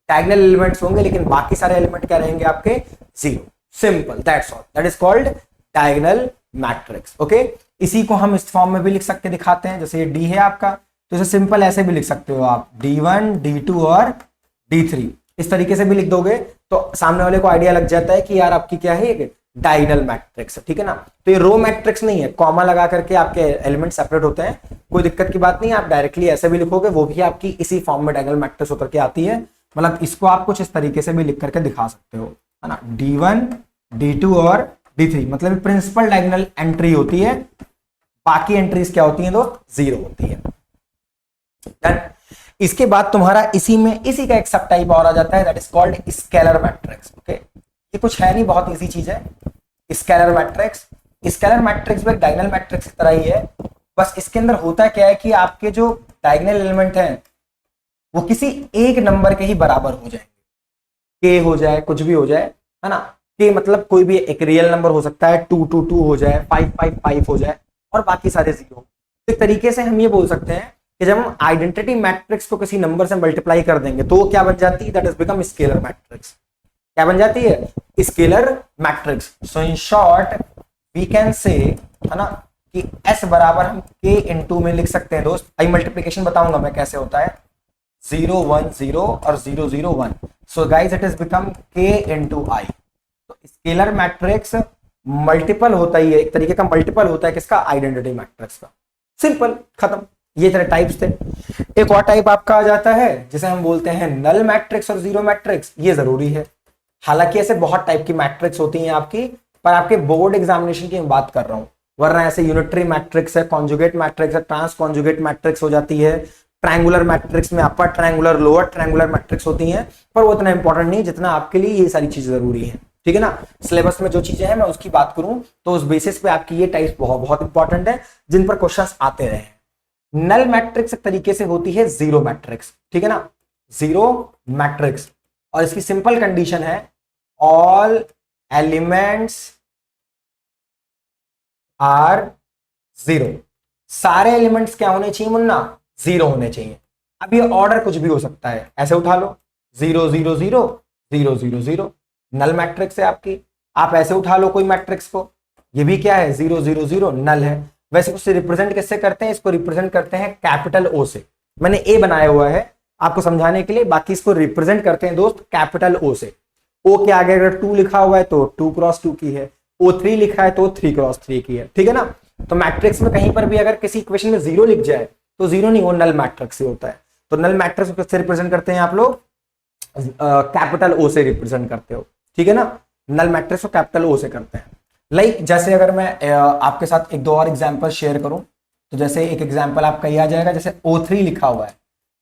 डायगोनल एलिमेंट्स होंगे लेकिन बाकी सारे एलिमेंट क्या रहेंगे आपके? 0। Simple, that's all, that is called diagonal matrix. Okay, इसी को हम इस फॉर्म में भी लिख सकते दिखाते हैं, जैसे ये डी है आपका, तो इसे सिंपल ऐसे भी लिख सकते हो आप, D1 D2 और D3, इस तरीके से भी लिख दोगे तो सामने वाले को आइडिया लग जाता है कि यार आपकी क्या है? ये डायगोनल मैट्रिक्स, ठीक है ना। तो ये रो मैट्रिक्स नहीं है, कॉमा लगा करके आपके एलिमेंट सेपरेट होते हैं, कोई दिक्कत की बात नहीं है। आप डायरेक्टली ऐसे भी लिखोगे, वो भी आपकी इसी फॉर्म में डायगोनल मैट्रिक्स होकर के आती है। मतलब इसको आप कुछ इस तरीके से भी लिख करके दिखा सकते हो, है ना, D1 D2 और D3, मतलब प्रिंसिपल डायगोनल एंट्री होती है, बाकी एंट्रीज क्या होती हैं दोस्त? 0 होती है। इसके बाद तुम्हारा इसी का एक सब टाइप और आ जाता है, that is called scalar matrix. Okay, ये कुछ है नहीं, बहुत इजी चीज है स्केलर मैट्रिक्स। स्केलर मैट्रिक्स भी डायगोनल मैट्रिक्स की तरह ही है, बस इसके अंदर होता क्या है कि आपके जो डायगोनल एलिमेंट हैं वो किसी एक नंबर के ही बराबर हो जाएंगे, के हो जाए, कुछ भी हो जाए, है ना, के मतलब कोई भी एक रियल नंबर हो सकता है, 2 2 2 हो जाए, 5 5 5 हो जाए, और बाकी सारे 0। एक तरीके से हम ये बोल सकते हैं कि जब हम आइडेंटिटी मैट्रिक्स को किसी नंबर से मल्टीप्लाई कर देंगे तो वो क्या बन जाती है? That is become scalar matrix. क्या बन जाती है? Scalar matrix. So in short we can say, है ना, कि S बराबर हम K इंटू में लिख सकते हैं दोस्त। आई मल्टीप्लीकेशन बताऊंगा मैं कैसे होता है, 0 1 0 और 0 0 1। So guys it is become K into I। तो स्केलर मैट्रिक्स मल्टीपल होता ही है, एक तरीके का मल्टीपल होता है किसका? आइडेंटिटी मैट्रिक्स का। सिंपल, खत्म। ये तरह टाइप्स थे। एक और टाइप आपका आ जाता है जिसे हम बोलते हैं नल मैट्रिक्स और जीरो मैट्रिक्स। ये जरूरी है, हालांकि ऐसे बहुत टाइप की मैट्रिक्स होती हैं आपकी, पर आपके बोर्ड एग्जामिनेशन की मैं बात कर रहा हूं, वरना ऐसे यूनिटरी मैट्रिक्स है, कॉन्जुगेट मैट्रिक्स है, ट्रांस कॉन्जुगेट मैट्रिक्स हो जाती है, ट्रायंगुलर मैट्रिक्स में upper triangular lower triangular matrix होती हैं, पर वो इतना इंपॉर्टेंट नहीं जितना आपके लिए ये सारी चीजें जरूरी है, ठीक है ना। सिलेबस में जो चीजें हैं मैं उसकी बात करूं तो उस बेसिस पे आपकी ये टाइप्स बहुत बहुत इंपॉर्टेंट है जिन पर क्वेश्चंस आते रहे हैं। नल मैट्रिक्स एक तरीके से होती है जीरो मैट्रिक्स, ठीक है ना, जीरो मैट्रिक्स, और इसकी सिंपल कंडीशन है ऑल एलिमेंट्स आर जीरो। सारे एलिमेंट्स क्या होने चाहिए मुन्ना? जीरो होने चाहिए। अब ये ऑर्डर कुछ भी हो सकता है, ऐसे उठा लो 0 0 0 0 0 0, नल मैट्रिक्स है आपकी। आप ऐसे उठा लो कोई मैट्रिक्स को, ये भी क्या है? 0 0 0 नल है। वैसे उससे रिप्रेजेंट किससे करते हैं? इसको रिप्रेजेंट करते हैं कैपिटल ओ से। मैंने ए बनाया हुआ है, आपको समझाने के लिए। बाकी इसको रिप्रेजेंट करते हैं दोस्त कैपिटल ओ से। ओ के आगे अगर 2 लिखा हुआ है तो 2x2 की है, O3 लिखा है तो 3x3 की है, ठीक है ना। तो मैट्रिक्स में कहीं पर भी अगर किसी इक्वेशन में 0 लिख जाए तो 0 नहीं, वो नल मैट्रिक्स ही होता है। तो नल मैट्रिक्स को किससे रिप्रेजेंट करते हैं आप लोग? कैपिटल ओ से रिप्रेजेंट करते हो, ठीक है ना। नल मैट्रिक्स को कैपिटल ओ से करते हैं। लाइक जैसे अगर मैं आपके साथ एक दो और एग्जांपल शेयर करूं, तो जैसे एक एग्जांपल आपका ये आ जाएगा, जैसे O3 लिखा हुआ है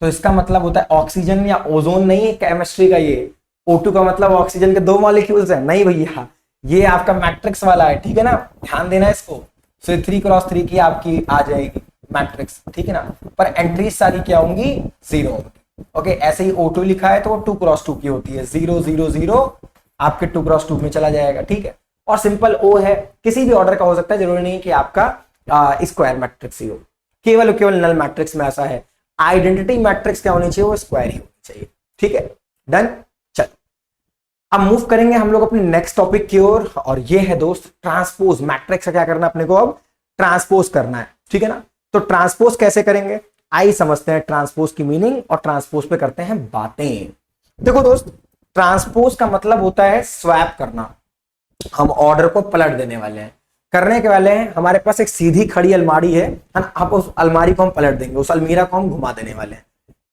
तो इसका मतलब होता है ऑक्सीजन या ओजोन नहीं है केमिस्ट्री का ये। O2 का मतलब ऑक्सीजन के 2 मॉलिक्यूल्स है, नहीं भैया, ये आपका मैट्रिक्स वाला है, ठीक है ना, ध्यान देना इसको। सो 3x3 की आपकी आ जाएगी मैट्रिक्स, ठीक है ना, पर एंट्रीज सारी क्या होंगी? 0 होंगी। ओके, ऐसे ही O2 लिखा है तो वो 2x2 की होती है, 0 0 0 आपके 2x2 में चला जाएगा, ठीक है। और सिंपल O है, किसी भी ऑर्डर का हो सकता है, जरूरी नहीं कि आपका स्क्वायर मैट्रिक्स ही हो। केवल नल मैट्रिक्स में ऐसा है, आइडेंटिटी मैट्रिक्स क्या होनी चाहिए? वो स्क्वायर ही होनी चाहिए, ठीक है, डन। चल अब मूव करेंगे हम लोग अपने नेक्स्ट टॉपिक की ओर, और ये है दोस्त ट्रांसपोज मैट्रिक्स का। क्या करना अपने को? अब ट्रांसपोज करना है, ठीक है ना। तो ट्रांसपोज कैसे करेंगे आइए समझते हैं, ट्रांसपोज की मीनिंग और ट्रांसपोज पे करते हैं बातें। देखो दोस्त, ट्रांसपोज का मतलब होता है स्वैप करना। हम ऑर्डर को पलट देने वाले हैं, करने के वाले हैं। हमारे पास एक सीधी खड़ी अलमारी है ना, आप उस अलमारी को हम पलट देंगे, उस अलमीरा को हम घुमा देने वाले हैं।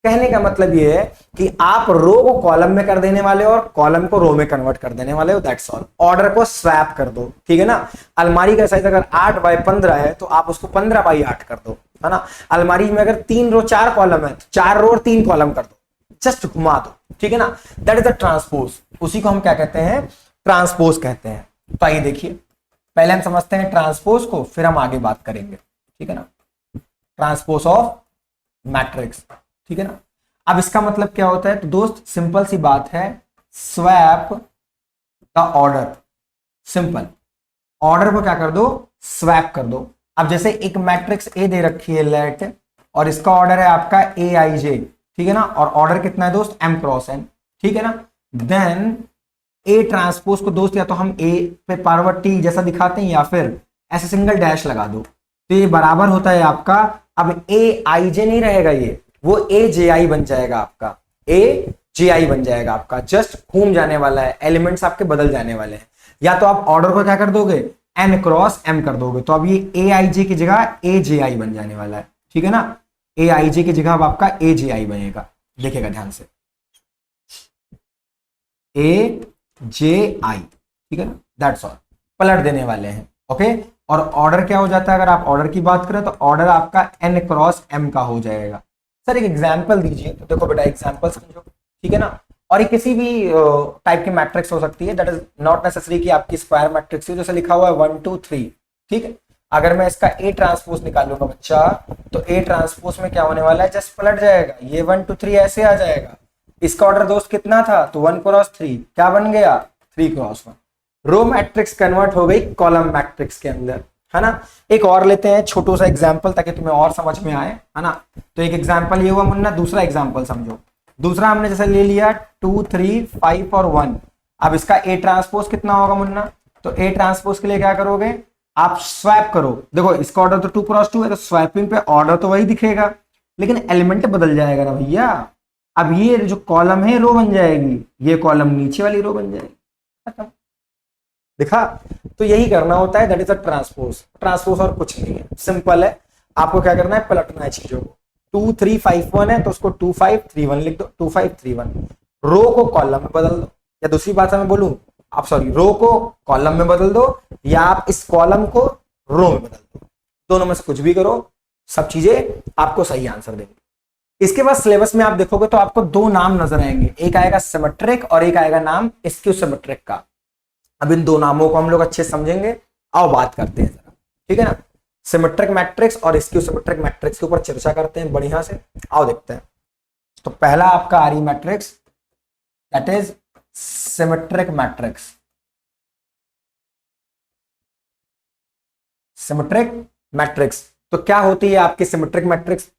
कहने का मतलब ये है कि आप रो को कॉलम में कर देने वाले हो और कॉलम को रो में कन्वर्ट कर देने वाले हो, दैट्स ऑल। ऑर्डर को स्वैप कर दो, ठीक है ना। अलमारी का साइज अगर 8x15 है तो आप उसको 15x8 कर दो, है ना। अलमारी में अगर 3 रो 4 कॉलम है तो 4 रो और 3 कॉलम कर दो, जस्ट घुमा दो, ठीक है ना। दैट इज द ट्रांसपोज, उसी को हम क्या कहते हैं? ट्रांसपोज कहते हैं। तो आइए देखिए, पहले हम समझते हैं ट्रांसपोज को, फिर हम आगे बात करेंगे, ठीक है ना। ट्रांसपोज ऑफ मैट्रिक्स, ठीक है ना। अब इसका मतलब क्या होता है? तो दोस्त सिंपल सी बात है, swap the order. Simple, order को क्या कर दो? स्वैप कर दो। अब जैसे एक मैट्रिक्स ए दे रखी है लेट, और इसका ऑर्डर है आपका AIJ, ठीक है ना, और ऑर्डर कितना है दोस्त? M×N, ठीक है ना। देन ए ट्रांसपोज को दोस्त या तो हम ए पे पावर T जैसा दिखाते हैं, या फिर ऐसे सिंगल डैश लगा दो, तो ये बराबर होता है आपका, अब AIJ नहीं रहेगा ये, वो AJI बन जाएगा आपका, AJI बन जाएगा आपका। जस्ट घूम जाने वाला है, एलिमेंट्स आपके बदल जाने वाले हैं। या तो आप ऑर्डर को क्या कर दोगे? N×M कर दोगे, तो अब ये AIJ की जगह AJI बन जाने वाला है, ठीक है ना। AIJ की जगह अब आपका AJI बनेगा, देखिएगा ध्यान से, AJI, ठीक है ना, दैट्स ऑल। पलट देने वाले हैं, ओके। और ऑर्डर क्या हो जाता है? अगर आप ऑर्डर की बात करें तो ऑर्डर आपका N×M का हो जाएगा। सर एक एग्जांपल दीजिए, तो देखो बेटा एग्जांपल समझो, ठीक है ना। और ये किसी भी टाइप की मैट्रिक्स हो सकती है, दैट इज नॉट नेसेसरी कि आपकी स्क्वायर मैट्रिक्स हो। जैसे लिखा हुआ है 1 2 3, ठीक है। अगर मैं इसका A ट्रांसपोज निकालूंगा बच्चा, तो A ट्रांसपोज में क्या होने वाला है? जस्ट पलट जाएगा, ये 1 2 3 ऐसे आ जाएगा। इसका ऑर्डर दोस्त कितना था? तो 1×3 क्या बन गया? 3×1। रो मैट्रिक्स कन्वर्ट हो गई कॉलम मैट्रिक्स के अंदर, है ना। एक और लेते हैं छोटू सा एग्जांपल, ताकि तुम्हें और समझ में आए, है ना। तो एक एग्जांपल ये हुआ मुन्ना, दूसरा एग्जांपल समझो। दूसरा हमने जैसे ले लिया 2 3 5 और 1। अब इसका A ट्रांसपोज कितना होगा मुन्ना? तो A ट्रांसपोज के लिए क्या करोगे? आप स्वैप करो। देखो इसका ऑर्डर तो 2×2 है, तो स्वैपिंग पे ऑर्डर तो वही दिखेगा, लेकिन एलिमेंट बदल जाएगा ना भैया। अब ये जो कॉलम है रो बन जाएगी, ये कॉलम नीचे वाली रो बन जाएगी, खत्म। दिखा? तो यही करना होता है, that is a transpose. Transpose और कुछ नहीं है, सिंपल है। आपको क्या करना है? पलटना है चीजों को। 2 3 5 1 है तो उसको 2 5 3 1 लिख दो, 2 5 3 1। रो को कॉलम में बदल दो, या दूसरी बात मैं बोलूं, आप सॉरी, रो को कॉलम में बदल दो, या आप इस कॉलम को रो में बदल दो। दोनों में से कुछ भी करो, सब चीजें आपको सही आंसर देंगी। इसके बाद सिलेबस में आप देखोगे तो आपको 2 नाम नजर आएंगे, एक आएगा सिमेट्रिक और एक आएगा नाम स्क्यू सिमेट्रिक का। अब इन 2 नामों को हम लोग अच्छे समझेंगे, आओ बात करते हैं जरा, ठीक है ना। सिमेट्रिक मैट्रिक्स और स्क्यू सिमेट्रिक मैट्रिक्स के ऊपर चर्चा करते हैं बढ़िया से, आओ देखते हैं। तो पहला आपका आ रही matrix, that is symmetric matrix. Symmetric matrix तो क्या होती है आपकी सिमेट्रिक मैट्रिक्स?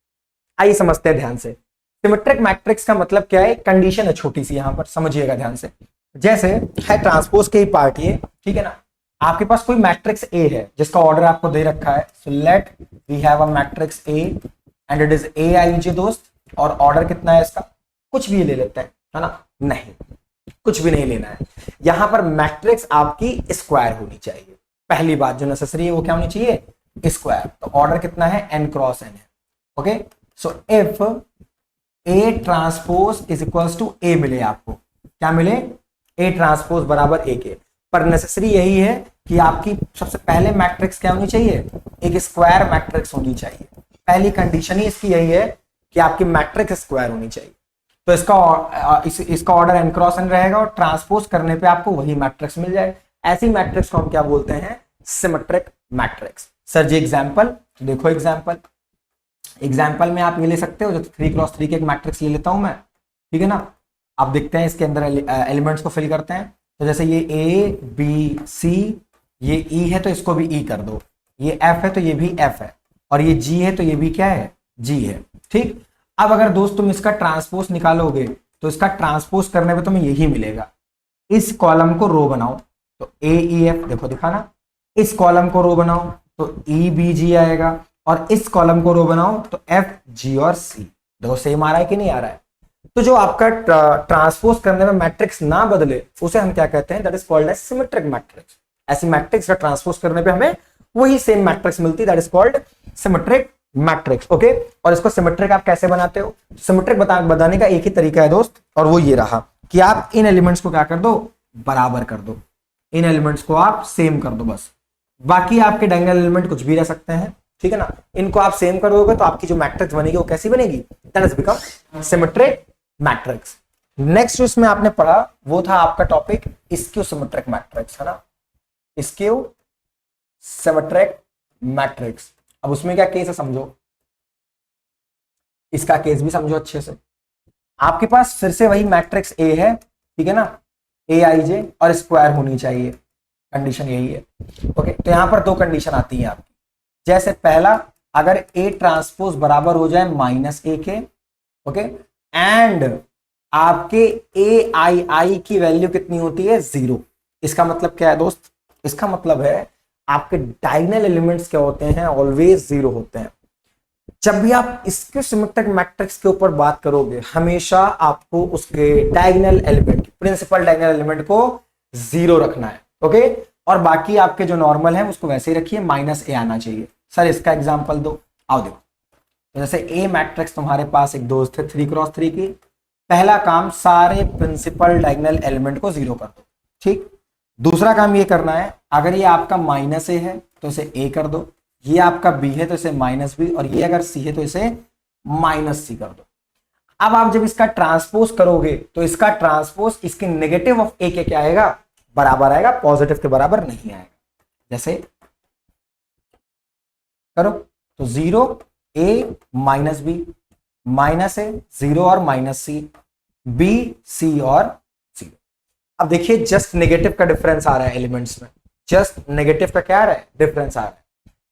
आइए समझते हैं ध्यान से। सिमेट्रिक मैट्रिक्स का मतलब क्या है? कंडीशन है छोटी सी, यहां पर समझिएगा ध्यान से। जैसे है ट्रांसपोज के ही पार्ट ये, ठीक है ना। आपके पास कोई मैट्रिक्स ए है जिसका ऑर्डर आपको दे रखा है, so let we have a matrix A and it is AIJ दोस्त, और ऑर्डर कितना है इसका? कुछ भी ले लेते हैं, है ना? नहीं, कुछ भी नहीं लेना है। यहां पर मैट्रिक्स आपकी स्क्वायर होनी चाहिए। पहली बात जो नेसेसरी है वो क्या होनी चाहिए? स्क्वायर। तो ऑर्डर कितना है? n क्रॉस n है। Okay, so if A transpose is equals to A मिले आपको, क्या मिले? A ट्रांसपोज बराबर A के। पर नेसेसरी यही है कि आपकी सबसे पहले मैट्रिक्स क्या होनी चाहिए? एक स्क्वायर मैट्रिक्स होनी चाहिए। पहली कंडीशन ही इसकी यही है कि आपकी मैट्रिक्स स्क्वायर होनी चाहिए। तो इसका ऑर्डर n क्रॉस n रहेगा और ट्रांसपोज करने पे आपको वही मैट्रिक्स मिल जाए। ऐसी मैट्रिक्स को हम क्या बोलते हैं? Symmetric matrix. सर जी एग्जांपल देखो, एग्जाम्पल में आप ये ले सकते हो, जो 3x3 के एक मैट्रिक्स ले लेता हूं मैं, ठीक है ना? आप देखते हैं इसके अंदर एलिमेंट्स को फिल करते हैं। तो जैसे ये A B C, ये E है तो इसको भी E कर दो, ये F है तो ये भी F है, और ये G है तो ये भी क्या है? G है। ठीक, अब अगर दोस्त तुम इसका ट्रांसपोज निकालोगे तो इसका ट्रांसपोज करने पे तुम्हें यही मिलेगा। इस कॉलम को रो बनाओ तो A E F, देखो दिखाना, इस कॉलम को रो बनाओ तो E B G आएगा, और इस कॉलम को रो बनाओ तो F G और C। देखो सेम आ रहा है कि नहीं आ रहा है? तो जो आपका ट्रांसपोज करने में मैट्रिक्स ना बदले उसे हम क्या कहते हैं? That is called as symmetric matrix. ऐसी मैट्रिक्स का ट्रांसपोज करने पे हमें वही सेम मैट्रिक्स मिलती है, that is called symmetric matrix. Okay, और इसको सिमेट्रिक आप कैसे बनाते हो? सिमेट्रिक बताने का एक ही तरीका है दोस्त, और वो ये रहा कि आप इन एलिमेंट्स को क्या कर दो? बराबर कर दो। इन एलिमेंट्स को आप सेम कर दो बस। बाकी आपके डायगोनल एलिमेंट कुछ भी रह सकते हैं, ठीक है ना? इनको आप सेम कर दोगे तो आपकी जो मैट्रिक्स बनेगी वो कैसी बनेगी? That is become symmetric matrix. Next जो इसमें आपने पढ़ा वो था आपका टॉपिक स्क्यू सिमेट्रिक मैट्रिक्स, है ना? Skew symmetric matrix. अब उसमें क्या केस है समझो, इसका केस भी समझो अच्छे से। आपके पास फिर से वही मैट्रिक्स ए है, ठीक है ना? ए आई जे और स्क्वायर होनी चाहिए, कंडीशन यही है। ओके, तो यहां पर दो कंडीशन आती है आपकी। जैसे पहला, अगर ए ट्रांसपोज बराबर हो जाए -a के, ओके, एंड आपके ए आई आई की वैल्यू कितनी होती है? 0। इसका मतलब क्या है दोस्त? इसका मतलब है आपके डायगोनल एलिमेंट्स क्या होते हैं? ऑलवेज 0 होते हैं। जब भी आप इसके सिमेट्रिक मैट्रिक्स के ऊपर बात करोगे हमेशा आपको उसके diagonal element, principal diagonal element को 0 रखना है। ओके, और बाकी आपके जो नॉर्मल है उसको वैसे ही रखिए, -a आना चाहिए। सर इसका एग्जांपल दो। आओ देखो, तो जैसे ए मैट्रिक्स तुम्हारे पास एक दोस्त है 3x3 की। पहला काम, सारे प्रिंसिपल डायगोनल एलिमेंट को 0 कर दो, ठीक। दूसरा काम ये करना है, अगर ये आपका -a है तो इसे a कर दो, ये आपका b है तो इसे -b, और ये अगर c है तो इसे -c कर दो। अब आप जब इसका ट्रांसपोज करोगे तो इसका ट्रांसपोज इसके नेगेटिव ऑफ a के क्या आएगा? बराबर आएगा, पॉजिटिव के बराबर नहीं आएगा। जैसे करो तो 0 a -b, -a 0 और -c, b c और 0। अब देखिए जस्ट नेगेटिव का डिफरेंस आ रहा है एलिमेंट्स में, जस्ट नेगेटिव का क्या आ रहा है? डिफरेंस आ रहा है।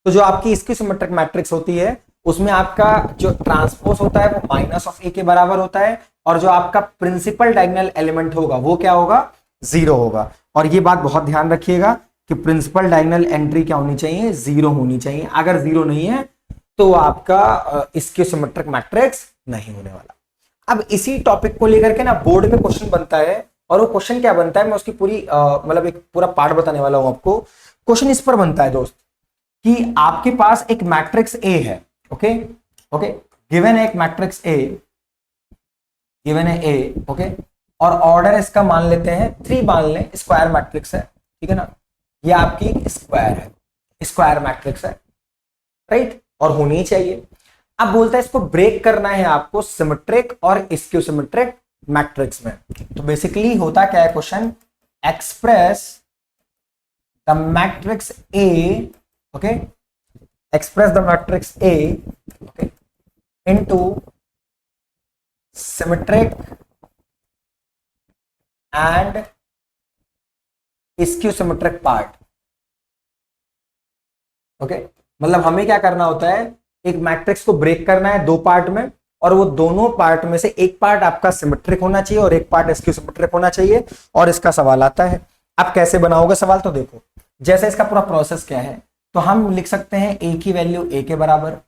तो जो आपकी इसकी सिमेट्रिक मैट्रिक्स होती है उसमें आपका जो ट्रांसपोज होता है वो -a के बराबर होता है, और जो आपका प्रिंसिपल डायगोनल एलिमेंट होगा वो क्या होगा? 0 होगा। और ये बात बहुत ध्यान रखिएगा कि प्रिंसिपल डायगोनल एंट्री क्या होनी चाहिए? 0 होनी चाहिए। अगर 0 नहीं है तो आपका इसके सिमेट्रिक मैट्रिक्स नहीं होने वाला। अब इसी टॉपिक को लेकर के ना बोर्ड में क्वेश्चन बनता है, और वो क्वेश्चन क्या बनता है मैं उसकी पूरी मतलब एक पूरा पार्ट बताने वाला हूं आपको। क्वेश्चन इस पर बनता है दोस्त कि आपके पास एक मैट्रिक्स ए है, ओके ओके, गिवन है एक मैट्रिक्स ए, गिवन है ए, ओके, और ऑर्डर इसका मान लेते हैं 3 मान लें, स्क्वायर मैट्रिक्स है, ठीक है ना? ये आपकी स्क्वायर है, स्क्वायर मैट्रिक्स है, राइट, और होनी ही चाहिए। अब बोलता है इसको ब्रेक करना है आपको सिमेट्रिक और स्क्यू सिमेट्रिक मैट्रिक्स में। तो बेसिकली होता क्या है question? Express the matrix A, okay, express the matrix A, okay, into symmetric and skew symmetric part. Okay, मतलब हमें क्या करना होता है? एक मैट्रिक्स को ब्रेक करना है 2 पार्ट में, और वो दोनों पार्ट में से एक पार्ट आपका सिमेट्रिक होना चाहिए और एक पार्ट स्क्यू सिमेट्रिक होना चाहिए। और इसका सवाल आता है, आप कैसे बनाओगे सवाल? तो देखो जैसे इसका पूरा प्रोसेस क्या है, तो हम लिख सकते हैं a की वैल्यू a के बराबर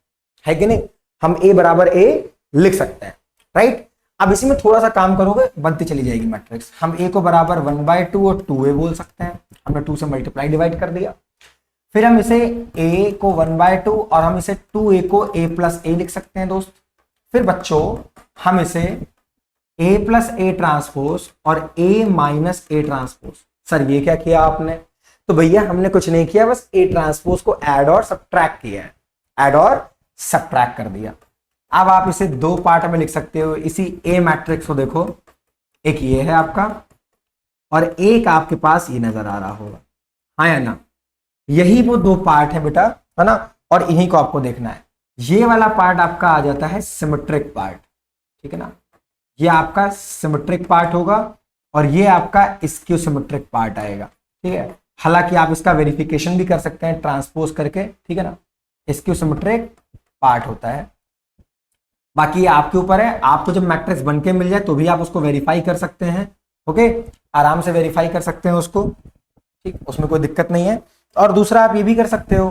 है कि नहीं? हम a बराबर a लिख सकते हैं, राइट। अब इसी में थोड़ा सा काम करोगे बनती चली जाएगी मैट्रिक्स। हम a को बराबर 1/2 और 2a बोल सकते हैं, हमने 2 से मल्टीप्लाई डिवाइड कर दिया। फिर हम इसे a को 1/2 और हम इसे 2a को a प्लस a लिख सकते हैं दोस्त। फिर बच्चों हम इसे a प्लस a ट्रांसपोज और a minus a transpose. Sir ये क्या किया आपने? तो भैया हमने कुछ नहीं किया, बस a ट्रांसपोज को ऐड और सब्ट्रैक्ट किया है, ऐड और सब्ट्रैक्ट कर दिया। अब आप इसे दो पार्ट में लिख सकते हो इसी A मैट्रिक्स को। देखो एक ये है आपका और एक आपके पास ये नजर आ रहा होगा, हाँ या ना? यही वो दो पार्ट है बेटा, है ना? और इन्हीं को आपको देखना है। ये वाला पार्ट आपका आ जाता है सिमेट्रिक पार्ट, ठीक है ना? ये आपका सिमेट्रिक पार्ट होगा और ये आपका स्क्यू सिमेट्रिक पार्ट आएगा, ठीक है? हालांकि आप इसका वेरिफिकेशन भी कर सकते हैं ट्रांसपोज करके, ठीक है ना? स्क्यू सिमेट्रिक पार्ट होता है। बाकी ये आपके ऊपर है, आपको जब मैट्रिक्स बन के मिल जाए तो भी आप उसको वेरीफाई कर सकते हैं, ओके? आराम से वेरीफाई कर सकते हैं उसको, ठीक, उसमें कोई दिक्कत नहीं है। और दूसरा आप ये भी कर सकते हो,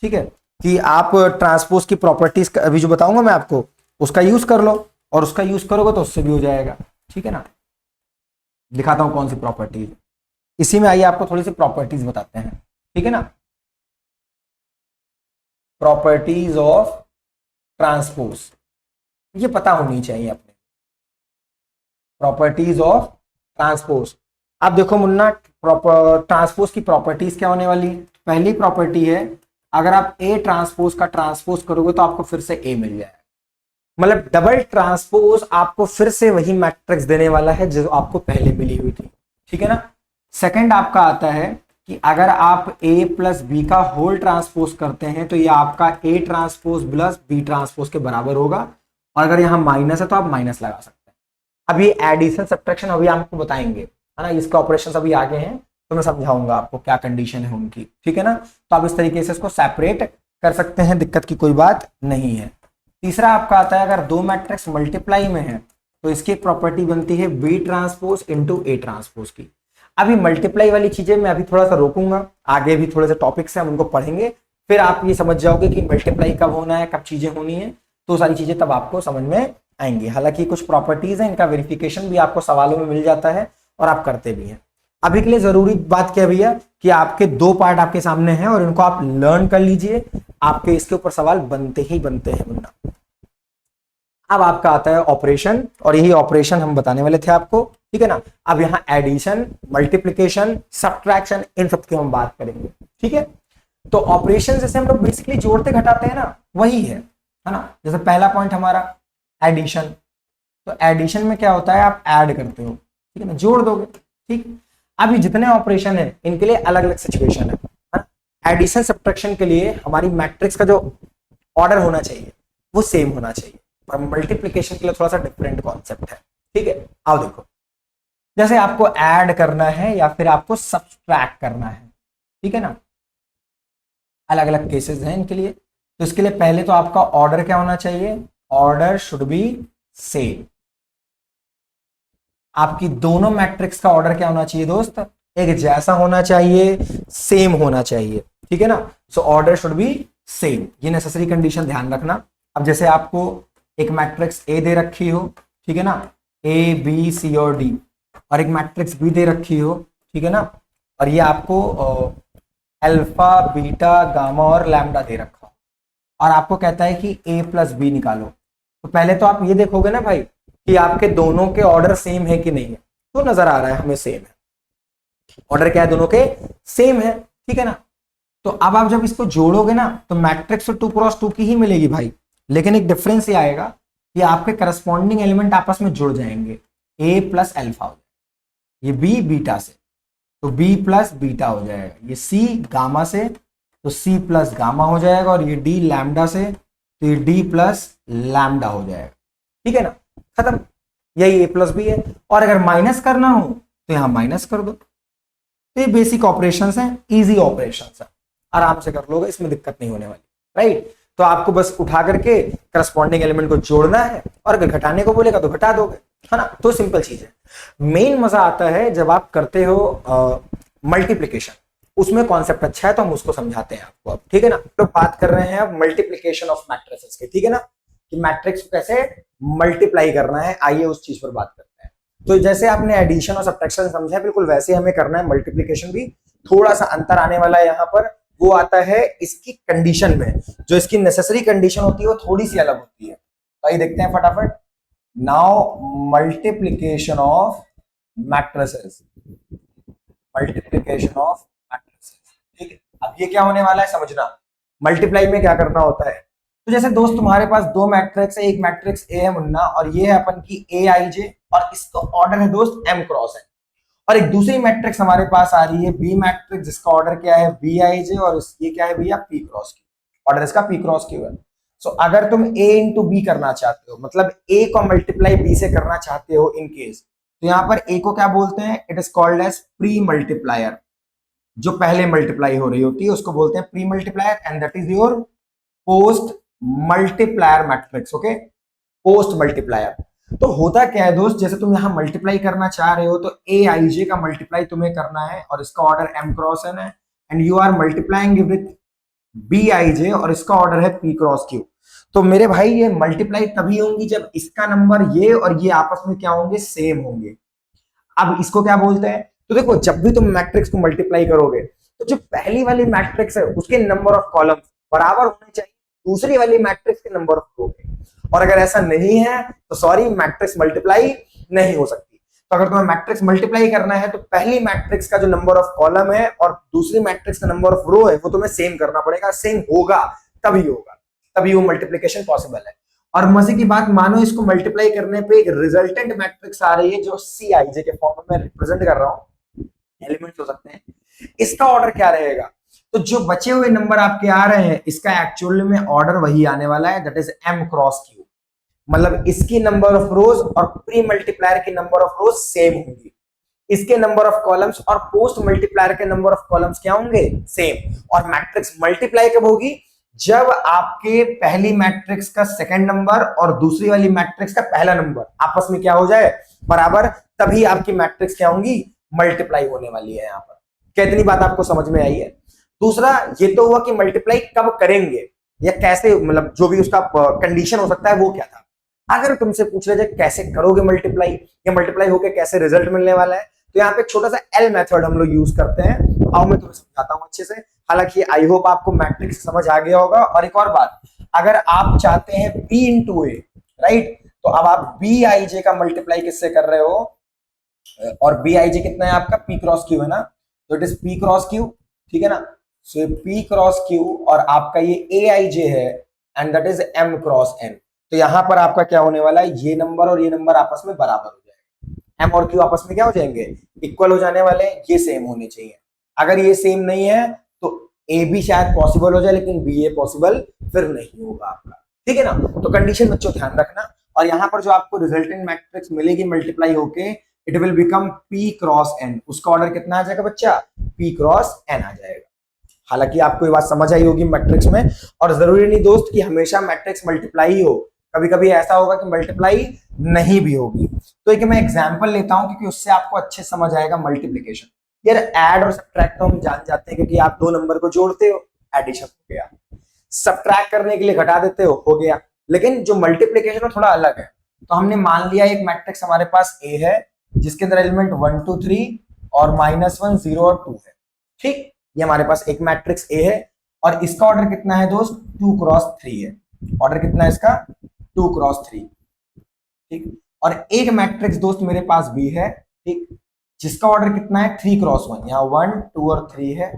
ठीक है, कि आप ट्रांसपोज की प्रॉपर्टीज अभी जो बताऊंगा मैं आपको उसका यूज कर लो, और उसका यूज करोगे तो उससे भी हो जाएगा, ठीक है ना? दिखाता हूं कौन सी प्रॉपर्टीज इसी में। आइए आपको थोड़ी सी प्रॉपर्टीज बताते हैं, ठीक है ना? प्रॉपर्टीज ऑफ ट्रांसपोज ये पता होनी चाहिए अपने। प्रॉपर्टीज ऑफ ट्रांसपोज, अब देखो मुन्ना, ट्रांसपोज की प्रॉपर्टीज क्या होने वाली? पहली प्रॉपर्टी है, अगर आप ए ट्रांसपोज का ट्रांसपोज करोगे तो आपको फिर से ए मिल जाएगा। मतलब डबल ट्रांसपोज आपको फिर से वही मैट्रिक्स देने वाला है जो आपको पहले मिली हुई थी, ठीक है ना? सेकंड आपका आता है कि अगर आप ए प्लस बी का होल ट्रांसपोज करते हैं तो ये आपका A transpose plus B transpose के बराबर होगा, और अगर यहाँ माइनस है तो आप माइनस लगा सकते हैं। अब ये एडिशन सब्ट्रैक्शन अभी आपको बताएंगे, है ना? इसके ऑपरेशंस अभी आगे हैं तो मैं समझाऊंगा आपको क्या कंडीशन है उनकी, ठीक है ना? तो आप इस तरीके से इसको सेपरेट कर सकते हैं, दिक्कत की कोई बात नहीं है। तीसरा आपका आता है, अगर दो मैट्रिक्स मल्टीप्लाई में है तो इसकी प्रॉपर्टी बनती है B transpose into A transpose की। अभी मल्टीप्लाई वाली चीजें मैं अभी थोड़ा सा रोकूंगा, आगे भी थोड़े से टॉपिक्स हैं हम उनको पढ़ेंगे, फिर आप ये समझ जाओगे कि मल्टीप्लाई कब होना है, कब चीजें होनी है, तो सारी चीजें तब आपको समझ में आएंगी। हालांकि कुछ प्रॉपर्टीज हैं, इनका वेरिफिकेशन भी आपको सवालों में मिल जाता है और आप करते भी हैं। अभी के लिए जरूरी बात क्या भैया कि आपके दो पार्ट आपके सामने हैं और इनको आप लर्न कर लीजिए, आपके इसके ऊपर सवाल बनते ही बनते हैं मुन्ना। अब आपका आता है ऑपरेशन, और यही ऑपरेशन हम बताने वाले थे आपको, ठीक है ना? अब यहाँ एडिशन, मल्टीप्लिकेशन, सब्ट्रैक्शन, इन सब की हम बात करेंगे, ठीक है? तो ऑपरेशन जैसे हम लोग बेसिकली जोड़ते घटाते हैं ना, वही है ना? जैसे पहला पॉइंट हमारा एडिशन, तो एडिशन में क्या होता है, आप ऐड करते हो, ठीक है ना? जोड़ दोगे, ठीक। अब ये जितने ऑपरेशन है इनके लिए अलग अलग सिचुएशन है। एडिशन सब्ट्रैक्शन के लिए हमारी मैट्रिक्स का जो ऑर्डर होना चाहिए वो सेम होना चाहिए, और मल्टीप्लिकेशन के लिए थोड़ा सा डिफरेंट कॉन्सेप्ट है, ठीक है? आओ देखो, जैसे आपको ऐड करना है या फिर आपको सब्ट्रैक्ट करना है, ठीक है ना? अलग अलग केसेस हैं इनके लिए। तो इसके लिए पहले तो आपका ऑर्डर क्या होना चाहिए? Order should be same. आपकी दोनों मैट्रिक्स का ऑर्डर क्या होना चाहिए दोस्त? एक जैसा होना चाहिए, सेम होना चाहिए, ठीक है ना? So order should be same, ये नेसेसरी कंडीशन ध्यान रखना। अब जैसे आपको एक मैट्रिक्स ए दे रखी हो, ठीक है ना? ए बी सी और डी, और एक मैट्रिक्स बी दे रखी हो, ठीक है ना? और ये आपको अल्फा बीटा गामा और लैम्डा दे रखा हो, और आपको कहता है कि ए प्लस बी निकालो। तो पहले तो आप ये देखोगे ना भाई कि आपके दोनों के ऑर्डर सेम है कि नहीं है, तो नजर आ रहा है हमें सेम है, ऑर्डर क्या है दोनों के? सेम है, ठीक है ना? तो अब आप जब इसको जोड़ोगे ना तो मैट्रिक्स तो 2x2 की ही मिलेगी भाई, लेकिन एक डिफरेंस ये आएगा कि आपके करस्पॉन्डिंग एलिमेंट आपस में जुड़ जाएंगे, ए प्लस अल्फा हो जाएगा, ये बी बीटा से तो बी प्लस बीटा हो जाएगा, ये सी गामा से तो सी प्लस गामा हो जाएगा, और ये डी लैम्डा से तो ये डी प्लस लैम्डा हो जाएगा, ठीक है ना? खत्म, यही ए प्लस बी है। और अगर माइनस करना हो तो यहां माइनस कर दो। तो ये बेसिक ऑपरेशंस हैं, इजी ऑपरेशंस हैं, आराम से कर लोगे, इसमें दिक्कत नहीं होने वाली, राइट? तो आपको बस उठा करके करस्पॉन्डिंग एलिमेंट को जोड़ना है, और अगर घटाने को बोलेगा तो घटा दोगे, है ना? तो सिंपल चीज है। मेन मजा आता है जब आप करते हो मल्टीप्लिकेशन, उसमें कॉन्सेप्ट अच्छा है तो हम उसको समझाते हैं आपको अब, ठीक है ना? तो बात कर रहे हैं अब मल्टीप्लिकेशन ऑफ मैट्रिसेस के, ठीक है ना? कि मैट्रिक्स को कैसे मल्टीप्लाई करना है, आइए उस चीज पर बात करते हैं। तो जैसे आपने एडिशन और सब्ट्रैक्शन समझा है, बिल्कुल वैसे हमें करना है मल्टीप्लीकेशन भी। थोड़ा सा अंतर आने वाला है यहाँ पर, वो आता है इसकी कंडीशन में। जो इसकी नेसेसरी कंडीशन होती है वो थोड़ी सी अलग होती है। तो आइए देखते हैं फटाफट। Now multiplication of matrices, multiplication of matrices, ठीक है। अब ये क्या होने वाला है समझना, मल्टीप्लाई में क्या करना होता है। तो जैसे दोस्त तुम्हारे पास दो मैट्रिक्स है, एक मैट्रिक्स ए है मुन्ना, और ये है अपन की ए आई जे, और इसका ऑर्डर है दोस्त एम क्रॉस एन। और एक दूसरी मैट्रिक्स हमारे पास आ रही है बी मैट्रिक्स, जिसका ऑर्डर क्या है बी आई जे, और ये क्या है भैया पी क्रॉस क्यू, ऑर्डर इसका पी क्रॉस क्यू है। सो अगर तुम ए इंटू बी करना चाहते हो, मतलब ए को मल्टीप्लाई बी से करना चाहते हो इन केस, तो यहां पर ए को क्या बोलते हैं, it is called as pre multiplier. जो पहले मल्टीप्लाई हो रही होती है उसको बोलते हैं pre multiplier, and that is your post multiplier matrix. Okay, post multiplier. तो होता क्या है दोस्त, जैसे तुम यहां मल्टीप्लाई करना चाह रहे हो तो ए आई जे का मल्टीप्लाई तुम्हें करना है, और इसका ऑर्डर एम क्रॉस एन है, and you are multiplying with B I J, और इसका ऑर्डर है पी क्रॉस क्यू। तो मेरे भाई ये मल्टीप्लाई तभी होंगी जब इसका नंबर ये और ये आपस में क्या होंगे, सेम होंगे। अब इसको क्या बोलते हैं, तो देखो जब भी तुम मैट्रिक्स को मल्टीप्लाई करोगे तो जो पहली वाली मैट्रिक्स है उसके नंबर ऑफ कॉलम्स बराबर होने चाहिए दूसरी वाली मैट्रिक्स के नंबर ऑफ रो के, और अगर ऐसा नहीं है तो सॉरी, मैट्रिक्स मल्टीप्लाई नहीं हो सकती। तो अगर तुम्हें मैट्रिक्स मल्टीप्लाई करना है तो पहली मैट्रिक्स का जो नंबर ऑफ कॉलम है और दूसरी मैट्रिक्स का नंबर ऑफ रो है वो तुम्हें सेम करना पड़ेगा, सेम होगा तभी होगा, तभी वो मल्टीप्लिकेशन पॉसिबल है। और मजे की बात, मानो इसको मल्टीप्लाई करने पे एक रिजल्टेंट मैट्रिक्स आ रही है जो सी आई जे के फॉर्म में मैं रिप्रेजेंट कर रहा हूं, एलिमेंट्स हो सकते हैं, इसका ऑर्डर क्या रहेगा, तो जो बचे हुए नंबर आपके आ रहे हैं इसका एक्चुअल में ऑर्डर वही आने वाला है, that is M cross Q. मतलब इसकी नंबर ऑफ रोज और प्री मल्टीप्लायर की नंबर ऑफ रोज सेम होंगी, इसके नंबर ऑफ कॉलम्स और पोस्ट मल्टीप्लायर के नंबर ऑफ कॉलम्स क्या होंगे, सेम। और मैट्रिक्स मल्टीप्लाई कब होगी, जब आपके पहली मैट्रिक्स का सेकंड नंबर और दूसरी वाली मैट्रिक्स का पहला नंबर आपस में क्या हो जाए, बराबर, तभी आपकी मैट्रिक्स क्या होंगी, मल्टीप्लाई होने वाली है। यहां पर क्या इतनी बात आपको समझ में आई है। दूसरा ये तो हुआ कि मल्टीप्लाई कब करेंगे या कैसे, मतलब जो भी उसका कंडीशन हो सकता है वो क्या था। अगर तुमसे पूछ रहे थे कैसे करोगे मल्टीप्लाई, या मल्टीप्लाई होकर कैसे रिजल्ट मिलने वाला है, तो यहाँ पे एक छोटा सा एल मेथड हम लोग यूज करते हैं, आओ मैं तुम्हें समझाता हूँ अच्छे से। हालांकि आई होप आपको मैट्रिक्स समझ आ गया होगा। और एक और बात, अगर आप चाहते हैं बी इंटू ए, राइट, तो अब आप बी आई जे का मल्टीप्लाई किससे कर रहे हो, और बी आई जे कितना है आपका, पी क्रॉस क्यू है ना, तो it is P cross Q, ठीक है ना। सो पी क्रॉस क्यू और आपका ये ए आई जे है, and that is M cross N. तो यहां पर आपका क्या होने वाला है, ये नंबर और ये नंबर आपस में बराबर हो जाएगा, एम और क्यू आपस में क्या हो जाएंगे, इक्वल हो जाने वाले, ये सेम होने चाहिए। अगर ये सेम नहीं है तो ए भी शायद पॉसिबल हो जाए लेकिन बी ए पॉसिबल फिर नहीं होगा आपका, ठीक है ना। तो कंडीशन बच्चों ध्यान रखना। और यहां पर जो आपको रिजल्टेंट मैट्रिक्स मिलेगी मल्टीप्लाई होके, it will become P cross N. उसका ऑर्डर कितना आ जाएगा बच्चा, पी क्रॉस एन आ जाएगा। हालांकि आपको ये बात समझ आई होगी मैट्रिक्स में, और जरूरी नहीं दोस्त कि हमेशा मैट्रिक्स मल्टीप्लाई ही हो, कभी कभी ऐसा होगा कि मल्टीप्लाई नहीं भी होगी। तो एक मैं एग्जांपल लेता हूं क्योंकि उससे आपको अच्छे समझ आएगा मल्टीप्लिकेशन। यार ऐड और सब्ट्रैक्ट तो हम जान जाते हैं, क्योंकि आप दो नंबर को जोड़ते हो, एडिशन हो गया, सब्ट्रैक्ट करने के लिए घटा देते हो गया। लेकिन जो मल्टीप्लिकेशन है थोड़ा अलग है। तो हमने मान लिया एक मैट्रिक्स हमारे पास ए है जिसके अंदर एलिमेंट 1 2 3 और -1 0 और 2 है, ठीक। ये हमारे पास एक मैट्रिक्स ए है और इसका ऑर्डर कितना है दोस्त, 2 क्रॉस 3 है। ऑर्डर कितना है इसका, 2 क्रॉस 3, ठीक। और एक मैट्रिक्स दोस्त मेरे पास बी है, ठीक, जिसका ऑर्डर कितना है 3 क्रॉस 1। यहाँ 1 2 और 3 है,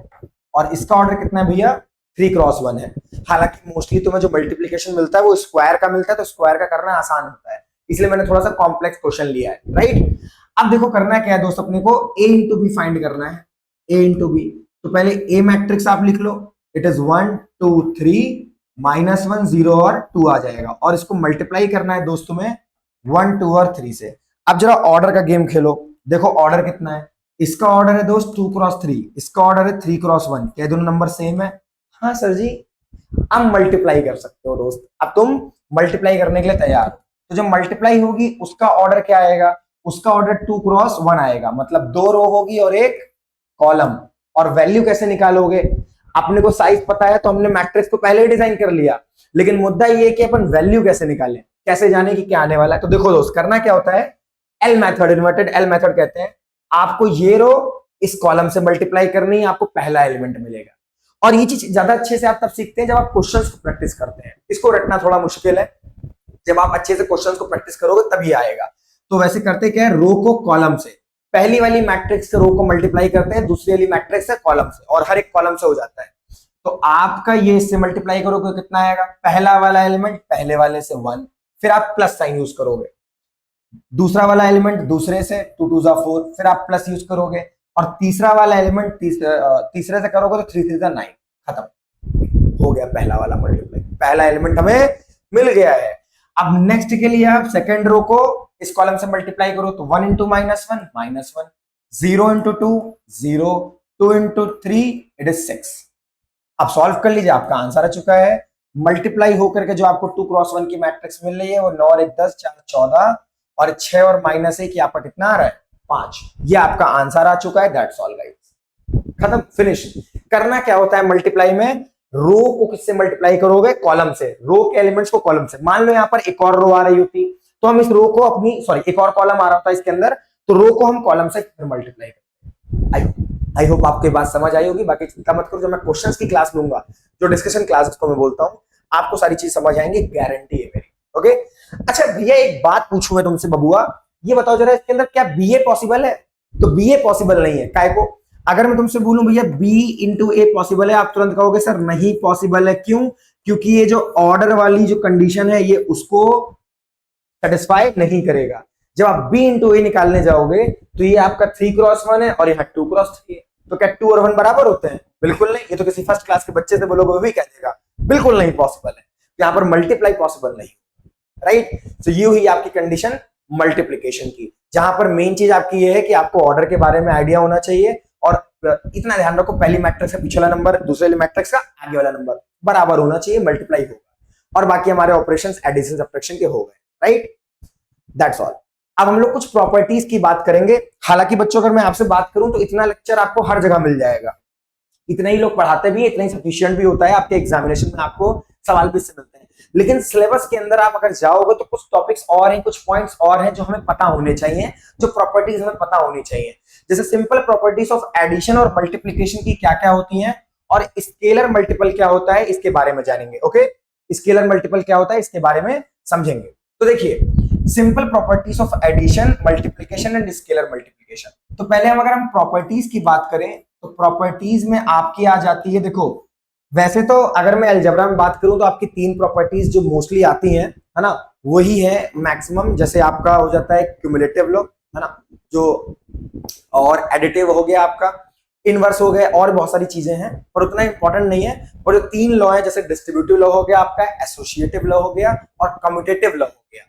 और इसका ऑर्डर कितना है भैया, 3 क्रॉस 1 है। हालांकि मोस्टली तुम्हें जो मल्टीप्लिकेशन मिलता है वो स्क्वायर का मिलता है, तो स्क्वायर का करना आसान होता है, इसलिए मैंने थोड़ा सा कॉम्प्लेक्स क्वेश्चन लिया है, राइट। अब देखो करना क्या है दोस्त, अपने को ए इंटू बी फाइंड करना है, ए इंटू बी। तो पहले ए मैट्रिक्स आप लिख लो, इट इज 1 2 3 -1 0 और 2 आ जाएगा, और इसको मल्टीप्लाई करना है दोस्तों में 1 2 और 3 से। अब जरा ऑर्डर का गेम खेलो, देखो ऑर्डर कितना है, इसका ऑर्डर है दोस्त 2 क्रॉस 3, इसका ऑर्डर है 3 क्रॉस 1। क्या दोनों नंबर सेम है, हाँ सर जी। अब मल्टीप्लाई कर सकते हो दोस्त, अब तुम मल्टीप्लाई करने के लिए तैयार हो। तो जब मल्टीप्लाई होगी उसका ऑर्डर क्या आएगा, उसका ऑर्डर 2 क्रॉस 1 आएगा, मतलब 2 रो होगी और एक कॉलम। और वैल्यू कैसे निकालोगे, अपने को साइज पता है तो हमने मैट्रिक्स को पहले ही डिजाइन कर लिया, लेकिन मुद्दा ये है कि अपन वैल्यू कैसे निकालें, कैसे जाने कि क्या आने वाला है। तो देखो दोस्त, करना क्या होता है, L method, inverted L method कहते हैं। आपको ये रो इस कॉलम से मल्टीप्लाई करनी है, आपको पहला एलिमेंट मिलेगा। और ये चीज ज्यादा अच्छे से आप तब सीखते हैं जब आप क्वेश्चंस को प्रैक्टिस करते हैं। इसको रटना थोड़ा मुश्किल है, जब आप अच्छे से क्वेश्चंस को प्रैक्टिस करोगे तभी आएगा। तो वैसे करते क्या है, रो को कॉलम से, पहली वाली मैट्रिक्स से रो को मल्टीप्लाई करते हैं, दूसरी वाली मैट्रिक्स से कॉलम से, और हर एक कॉलम से हो जाता है। तो आपका ये इससे मल्टीप्लाई करोगे कितना आएगा, पहला वाला एलिमेंट पहले वाले से 1, फिर आप प्लस साइन यूज करोगे, दूसरा वाला एलिमेंट दूसरे से 2 2 जा 4, फिर आप प्लस यूज करोगे, और तीसरा वाला एलिमेंट तीसरे से करोगे तो 3 3 जा 9, खत्म हो गया पहला वाला मल्टीप्लाई, पहला एलिमेंट हमें मिल गया है। अब नेक्स्ट के लिए आप सेकंड रो को इस कॉलम से मल्टीप्लाई करो, तो 1 into -1 -1, 0 into 2 0, 2 into 3 it is 6। अब सॉल्व कर लीजिए, आपका आंसर आ चुका है। मल्टीप्लाई होकर के जो आपको 2 क्रॉस 1 की मैट्रिक्स मिल रही है वो 9 और 1 10, 4 14, और 6 और -1 आपका कितना आ रहा है, 5। ये आपका आंसर आ चुका है। दैट्स ऑल गाइस, खत्म, फिनिश। करना क्या होता है मल्टीप्लाई में, रो को किससे मल्टीप्लाई करोगे, कॉलम से, रो के एलिमेंट्स को कॉलम से। मान लो यहाँ पर एक और रो आ रही होती तो हम इस रो को अपनी, सॉरी एक और कॉलम आ रहा था इसके अंदर, तो रो को हम कॉलम से फिर मल्टीप्लाई करते हैं। आई होप आपको बात समझ आई होगी। बाकी चिंता मत करो, जब मैं क्वेश्चंस की क्लास लूंगा, जो डिस्कशन क्लास उसको मैं बोलता हूँ, आपको सारी चीज समझ आएंगी, गारंटी है मेरी। ओके, अच्छा भैया एक बात पूछूं मैं तुमसे बबुआ, ये बताओ जरा इसके अंदर क्या बीए पॉसिबल है? तो बीए पॉसिबल नहीं है, काय को? अगर मैं तुमसे बोलूं भैया बी इंटू ए पॉसिबल है, आप तुरंत कहोगे सर नहीं पॉसिबल है। क्यों? क्योंकि ये जो ऑर्डर वाली जो कंडीशन है ये उसको सेटिस्फाई नहीं करेगा। जब आप बी इंटू ए निकालने जाओगे तो ये आपका 3 क्रॉस 1 है और यहाँ 2 क्रॉस 3 है, तो क्या 2 और 1 बराबर होते हैं? बिल्कुल नहीं। ये तो किसी फर्स्ट क्लास के बच्चे से बोलोगे वो भी कह देगा बिल्कुल नहीं पॉसिबल है, यहाँ पर मल्टीप्लाई पॉसिबल नहीं, राइट? तो ये हुई आपकी कंडीशन मल्टीप्लीकेशन की, जहां पर मेन चीज आपकी ये है कि आपको ऑर्डर के बारे में आइडिया होना चाहिए, और इतना ध्यान रखो पहली मैट्रिक्स का पीछे वाला नंबर दूसरे वाली मैट्रिक्स का आगे वाला नंबर बराबर होना चाहिए, मल्टीप्लाई होगा, और बाकी हमारे ऑपरेशंस एडिशन सब्ट्रैक्शन के हो गए, राइट? That's all. अब हम लोग कुछ प्रॉपर्टीज की बात करेंगे। हालांकि बच्चों अगर मैं आपसे बात करूं तो इतना लेक्चर आपको हर जगह मिल जाएगा, इतना ही लोग पढ़ाते भी, इतना ही सफिशिएंट भी होता है, आपके एग्जामिनेशन में आपको सवाल भी इससे मिलते हैं। लेकिन सिलेबस के अंदर आप अगर जाओगे तो कुछ टॉपिक्स और हैं, कुछ पॉइंट्स और हैं जो हमें पता होने चाहिए, जो प्रॉपर्टीज हमें पता होनी चाहिए। जैसे सिंपल प्रॉपर्टीज ऑफ एडिशन और मल्टीप्लिकेशन की क्या क्या होती हैं, और स्केलर मल्टीपल क्या होता है इसके बारे में जानेंगे। ओके, स्केलर मल्टीपल क्या होता है इसके बारे में समझेंगे। तो देखिए, simple properties of addition, multiplication and scalar multiplication. तो पहले अगर हम प्रॉपर्टीज की बात करें तो प्रॉपर्टीज में आपकी आ जाती है, देखो वैसे तो अगर मैं अलजेब्रा में बात करूं तो आपकी 3 प्रॉपर्टीज जो मोस्टली आती हैं, है ना, वही है मैक्सिमम। जैसे आपका हो जाता है क्यूमुलेटिव लॉ, है ना, जो, और एडिटिव हो गया आपका, इनवर्स हो गया, और बहुत सारी चीजें हैं पर उतना इंपॉर्टेंट नहीं है। और जो 3 लॉ है, जैसे डिस्ट्रीब्यूटिव लॉ हो गया आपका, एसोसिएटिव लॉ हो गया, और कम्यूटेटिव लॉ हो गया,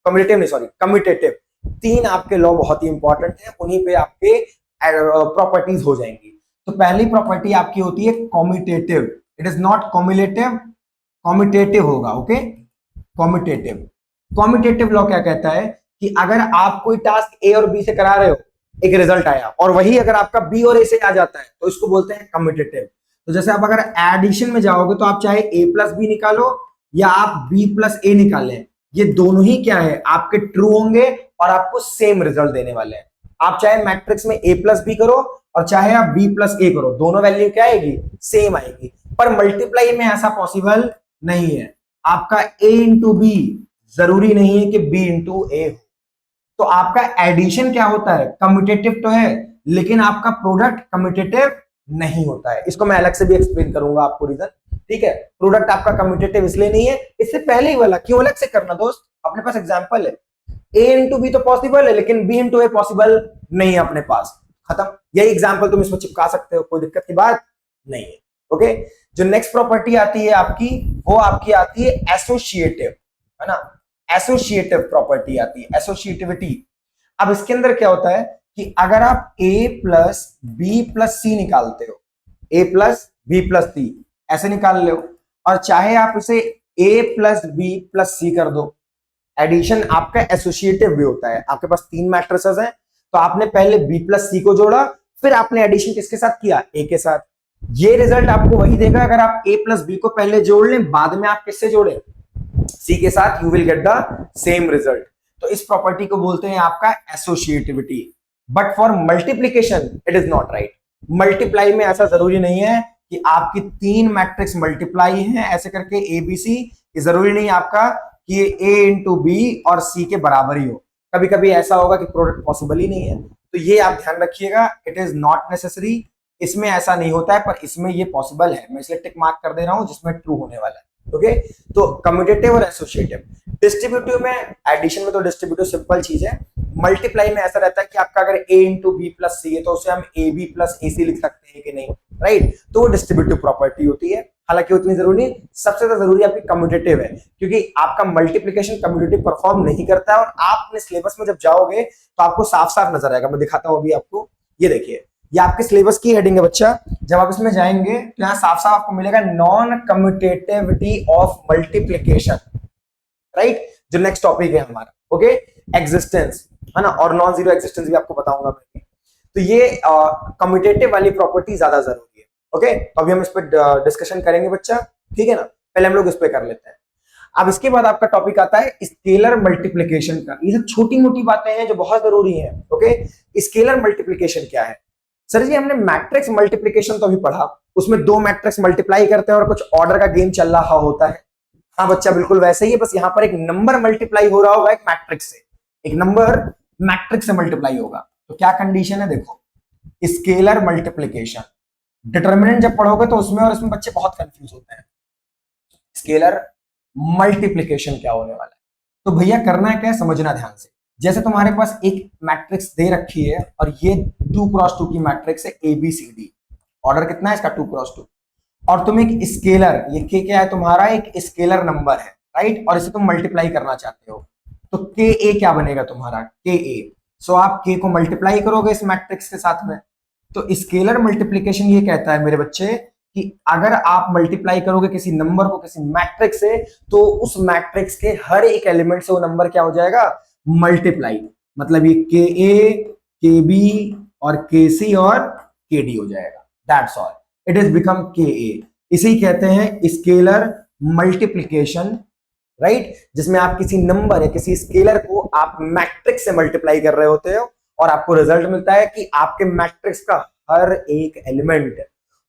कम्यूटेटिव नहीं सॉरी कम्यूटेटिव, 3 आपके लॉ बहुत ही इंपॉर्टेंट है, उन्हीं पे आपके प्रॉपर्टीज हो जाएंगी। तो पहली प्रॉपर्टी आपकी होती है commutative, it is not cumulative, commutative होगा। Okay, commutative. कम्यूटेटिव लॉ क्या कहता है कि अगर आप कोई टास्क ए और बी से करा रहे हो, एक रिजल्ट आया, और वही अगर आपका बी और ए से आ जाता है तो इसको बोलते हैं कम्यूटेटिव। तो जैसे आप अगर एडिशन में जाओगे तो आप चाहे ए प्लस बी निकालो या आप बी प्लस ए निकालें, ये दोनों ही क्या है आपके ट्रू होंगे और आपको सेम रिजल्ट देने वाले हैं। आप चाहे मैट्रिक्स में ए प्लस बी करो और चाहे आप बी प्लस ए करो, दोनों वैल्यू क्या आएगी, सेम आएगी। पर मल्टीप्लाई में ऐसा पॉसिबल नहीं है, आपका ए इंटू बी जरूरी नहीं है कि बी इंटू ए हो। तो आपका एडिशन क्या होता है, कम्यूटेटिव तो है, लेकिन आपका प्रोडक्ट कम्यूटेटिव नहीं होता है। इसको मैं अलग से भी एक्सप्लेन करूंगा आपको रीजन, ठीक है? प्रोडक्ट आपका कम्यूटेटिव इसलिए नहीं है, इससे पहले ही वाला क्यों अलग से करना दोस्त, अपने पास एग्जांपल है, ए इंटू बी तो पॉसिबल है लेकिन बी इंटू ए पॉसिबल नहीं है अपने पास, खत्म। यही एग्जांपल तुम इसमें चिपका सकते हो, कोई दिक्कत की बात नहीं है। ओके, जो नेक्स्ट प्रॉपर्टी आती है आपकी, वो आपकी आती है एसोसिएटिव, है ना, एसोसिएटिव प्रॉपर्टी आती है, एसोसिएटिविटी। अब इसके अंदर क्या होता है कि अगर आप a प्लस बी प्लस सी निकालते हो, a प्लस बी प्लस सी ऐसे निकाल लो, और चाहे आप इसे a प्लस बी प्लस सी कर दो, एडिशन आपका एसोसिएटिव भी होता है। आपके पास 3 मैट्रिसेस हैं, तो आपने पहले b प्लस सी को जोड़ा, फिर आपने एडिशन किसके साथ किया, a के साथ। ये रिजल्ट आपको वही देगा अगर आप a प्लस बी को पहले जोड़ लें, बाद में आप किससे जोड़े, c के साथ, you will get the same result. तो इस प्रॉपर्टी को बोलते हैं आपका associativity. But for multiplication it is not right. Multiply में ऐसा जरूरी नहीं है कि आपकी 3 मैट्रिक्स मल्टीप्लाई हैं ऐसे करके ए बी सी, ये जरूरी नहीं आपका कि ये ए इंटू बी और सी के बराबर ही हो। कभी कभी ऐसा होगा कि प्रोडक्ट पॉसिबल ही नहीं है, तो ये आप ध्यान रखिएगा, इट इज नॉट नेसेसरी। इसमें ऐसा नहीं होता है, पर इसमें ये पॉसिबल है, मैं इसलिए टिक मार्क कर दे रहा हूं जिसमें ट्रू होने वाला है। ओके, तो कम्यूटेटिव और एसोसिएटिव। डिस्ट्रीब्यूटिव में, एडिशन में तो डिस्ट्रीब्यूटिव सिंपल चीज है। मल्टीप्लाई में ऐसा रहता है कि आपका अगर a इंटू बी प्लस सी है तो उसे हम ए बी प्लस ए सी लिख सकते हैं कि नहीं, राइट। तो वो डिस्ट्रीब्यूटिव प्रॉपर्टी होती है, हालांकि उतनी जरूरी नहीं। सबसे ज्यादा जरूरी आपकी कम्यूटेटिव है, क्योंकि आपका मल्टीप्लीकेशन कम्यूटेटिव परफॉर्म नहीं करता है। और आप अपने सिलेबस में जब जाओगे तो आपको साफ साफ नजर आएगा, मैं दिखाता हूं अभी आपको। ये देखिए, ये आपके सिलेबस की हेडिंग है बच्चा। जब आप इसमें जाएंगे तो यहाँ साफ साफ आपको मिलेगा non commutativity of multiplication, right, जो नेक्स्ट टॉपिक है हमारा। ओके, एग्जिस्टेंस है ना, और नॉन जीरो एग्जिस्टेंस भी आपको बताऊंगा मैं भी। तो ये कम्यूटेटिव वाली प्रॉपर्टी ज्यादा जरूरी है। ओके, तो अभी हम इस पर डिस्कशन करेंगे बच्चा, ठीक है ना। पहले हम लोग इस पे कर लेते हैं। अब इसके बाद आपका टॉपिक आता है स्केलर मल्टीप्लीकेशन का। ये सब छोटी मोटी बातें हैं जो बहुत जरूरी हैं। ओके, स्केलर मल्टीप्लीकेशन क्या है? सर जी हमने मैट्रिक्स मल्टीप्लीकेशन तो अभी पढ़ा, उसमें 2 मैट्रिक्स मल्टीप्लाई करते हैं और कुछ ऑर्डर का गेम चल रहा होता है। हाँ बच्चा, बिल्कुल वैसे ही है, बस यहाँ पर एक नंबर मल्टीप्लाई हो रहा होगा एक मैट्रिक्स से, एक नंबर मैट्रिक्स से मल्टीप्लाई होगा। तो क्या कंडीशन है देखो, स्केलर मल्टीप्लीकेशन। डिटरमिनेंट जब पढ़ोगे तो उसमें और इसमें बच्चे बहुत कंफ्यूज होते हैं। स्केलर मल्टीप्लीकेशन क्या होने वाला है, तो भैया करना है क्या है, समझना ध्यान से। जैसे तुम्हारे पास एक मैट्रिक्स दे रखी है और ये 2x2 की मैट्रिक्स है ABCD, ऑर्डर कितना है इसका 2x2, और तुम एक स्केलर, ये के क्या है तुम्हारा, एक स्केलर नंबर है, राइट, और इसे तुम मल्टीप्लाई करना चाहते हो, तो के ए क्या बनेगा तुम्हारा, के ए। सो आप के को मल्टीप्लाई करोगे इस मैट्रिक्स के साथ में। तो स्केलर मल्टीप्लीकेशन ये कहता है मेरे बच्चे कि अगर आप मल्टीप्लाई करोगे किसी नंबर को किसी मैट्रिक्स से, तो उस मैट्रिक्स के हर एक एलिमेंट से वो नंबर क्या हो जाएगा, मल्टीप्लाई। मतलब ये के ए, के बी और के सी और के डी हो जाएगा, that's all, it is become के ए। इसे कहते हैं स्केलर मल्टीप्लीकेशन, राइट, जिसमें आप किसी नंबर या किसी स्केलर को आप मैट्रिक्स से मल्टीप्लाई कर रहे होते हो और आपको रिजल्ट मिलता है कि आपके मैट्रिक्स का हर एक एलिमेंट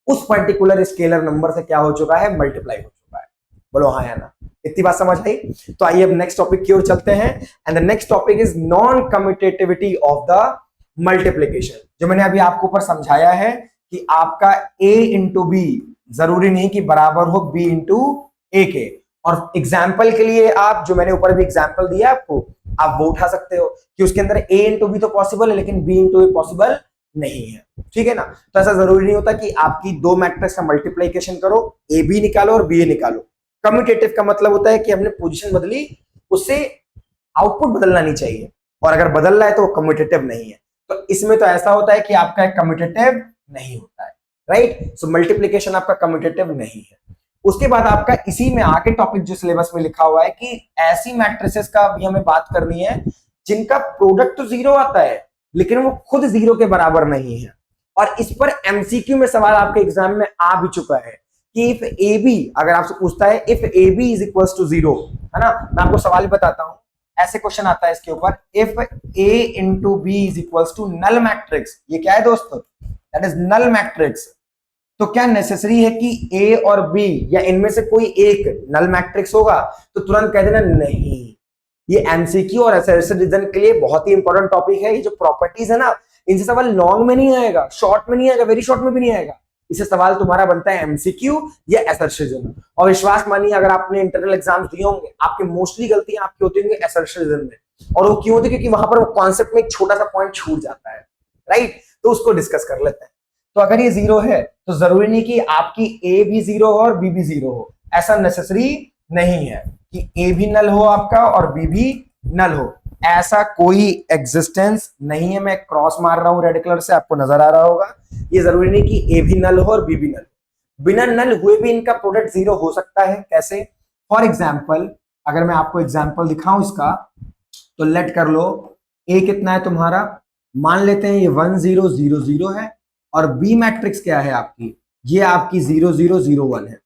उस पर्टिकुलर स्केलर नंबर से क्या हो चुका है, मल्टीप्लाई हो चुका है। बोलो हाँ या ना, इतनी बात समझ आई। तो आइए अब नेक्स्ट टॉपिक की ओर चलते हैं, and the next topic is non commutativity of the multiplication. जो मैंने अभी आपको ऊपर समझाया है कि आपका a इंटू बी जरूरी नहीं कि बराबर हो b इंटू ए के। और एग्जाम्पल के लिए आप, जो मैंने ऊपर भी एग्जाम्पल दिया आपको, आप वो उठा सकते हो कि उसके अंदर a इंटू बी तो पॉसिबल है लेकिन b इंटू ए पॉसिबल नहीं है, ठीक है ना। तो ऐसा जरूरी नहीं होता कि आपकी 2 मैट्रिक्स का मल्टीप्लीकेशन करो, ए बी निकालो और बी ए निकालो। कम्यूटेटिव का मतलब होता है कि हमने पोजीशन बदली, उससे आउटपुट बदलना नहीं चाहिए, और अगर बदल रहा है तो वो कम्यूटेटिव नहीं है। तो इसमें तो ऐसा होता है कि आपका एक कम्यूटेटिव नहीं होता है, राइट। सो मल्टीप्लीकेशन आपका कम्यूटेटिव नहीं है। उसके बाद आपका इसी में आगे टॉपिक जो सिलेबस में लिखा हुआ है कि ऐसी मैट्रिसेस का भी हमें बात करनी है जिनका प्रोडक्ट तो 0 आता है लेकिन वो खुद 0 के बराबर नहीं है। और इस पर एमसीक्यू में सवाल आपके एग्जाम में आ भी चुका है कि इफ ए बी, अगर आपसे पूछता है if A B is equal to 0, है ना, मैं आपको सवाल बताता हूं, ऐसे क्वेश्चन आता है इसके ऊपर, if a into B is equal to null matrix. ये क्या है दोस्तों, दैट इज नल मैट्रिक्स। तो क्या नेसेसरी है कि a और b या इनमें से कोई एक नल मैट्रिक्स होगा? तो तुरंत कह देना नहीं। ये एमसीक्यू और असर्शन रीजन के लिए बहुत ही इंपॉर्टेंट टॉपिक है। ये जो प्रॉपर्टीज है ना, इनसे सवाल लॉन्ग में नहीं आएगा, शॉर्ट में नहीं आएगा, वेरी शॉर्ट में भी नहीं आएगा। इससे सवाल तुम्हारा बनता है एमसीक्यू या असर्शन। और विश्वास मानिए, अगर आपने इंटरनल एग्जाम्स दिए होंगे, आपके मोस्टली गलतियां आपकी होती होंगी असर्शन में। और वो क्यों होती है? क्योंकि वहां पर वो कॉन्सेप्ट में एक छोटा सा पॉइंट छूट जाता है, राइट। तो उसको डिस्कस कर लेते हैं। तो अगर ये 0 है तो जरूरी नहीं कि आपकी a भी 0 हो और b भी 0 हो, ऐसा नेसेसरी नहीं है कि a भी नल हो आपका और b भी नल हो, ऐसा कोई एग्जिस्टेंस नहीं है। मैं क्रॉस मार रहा हूं रेड कलर से, आपको नजर आ रहा होगा। ये जरूरी नहीं कि a भी नल हो और b भी नल। बिना नल हुए भी इनका प्रोडक्ट 0 हो सकता है। कैसे? फॉर एग्जाम्पल, अगर मैं आपको एग्जाम्पल दिखाऊं इसका, तो लेट कर लो a कितना है तुम्हारा, मान लेते हैं ये 1 0 0 0 है, और बी मैट्रिक्स क्या है आपकी, ये आपकी 0001 है।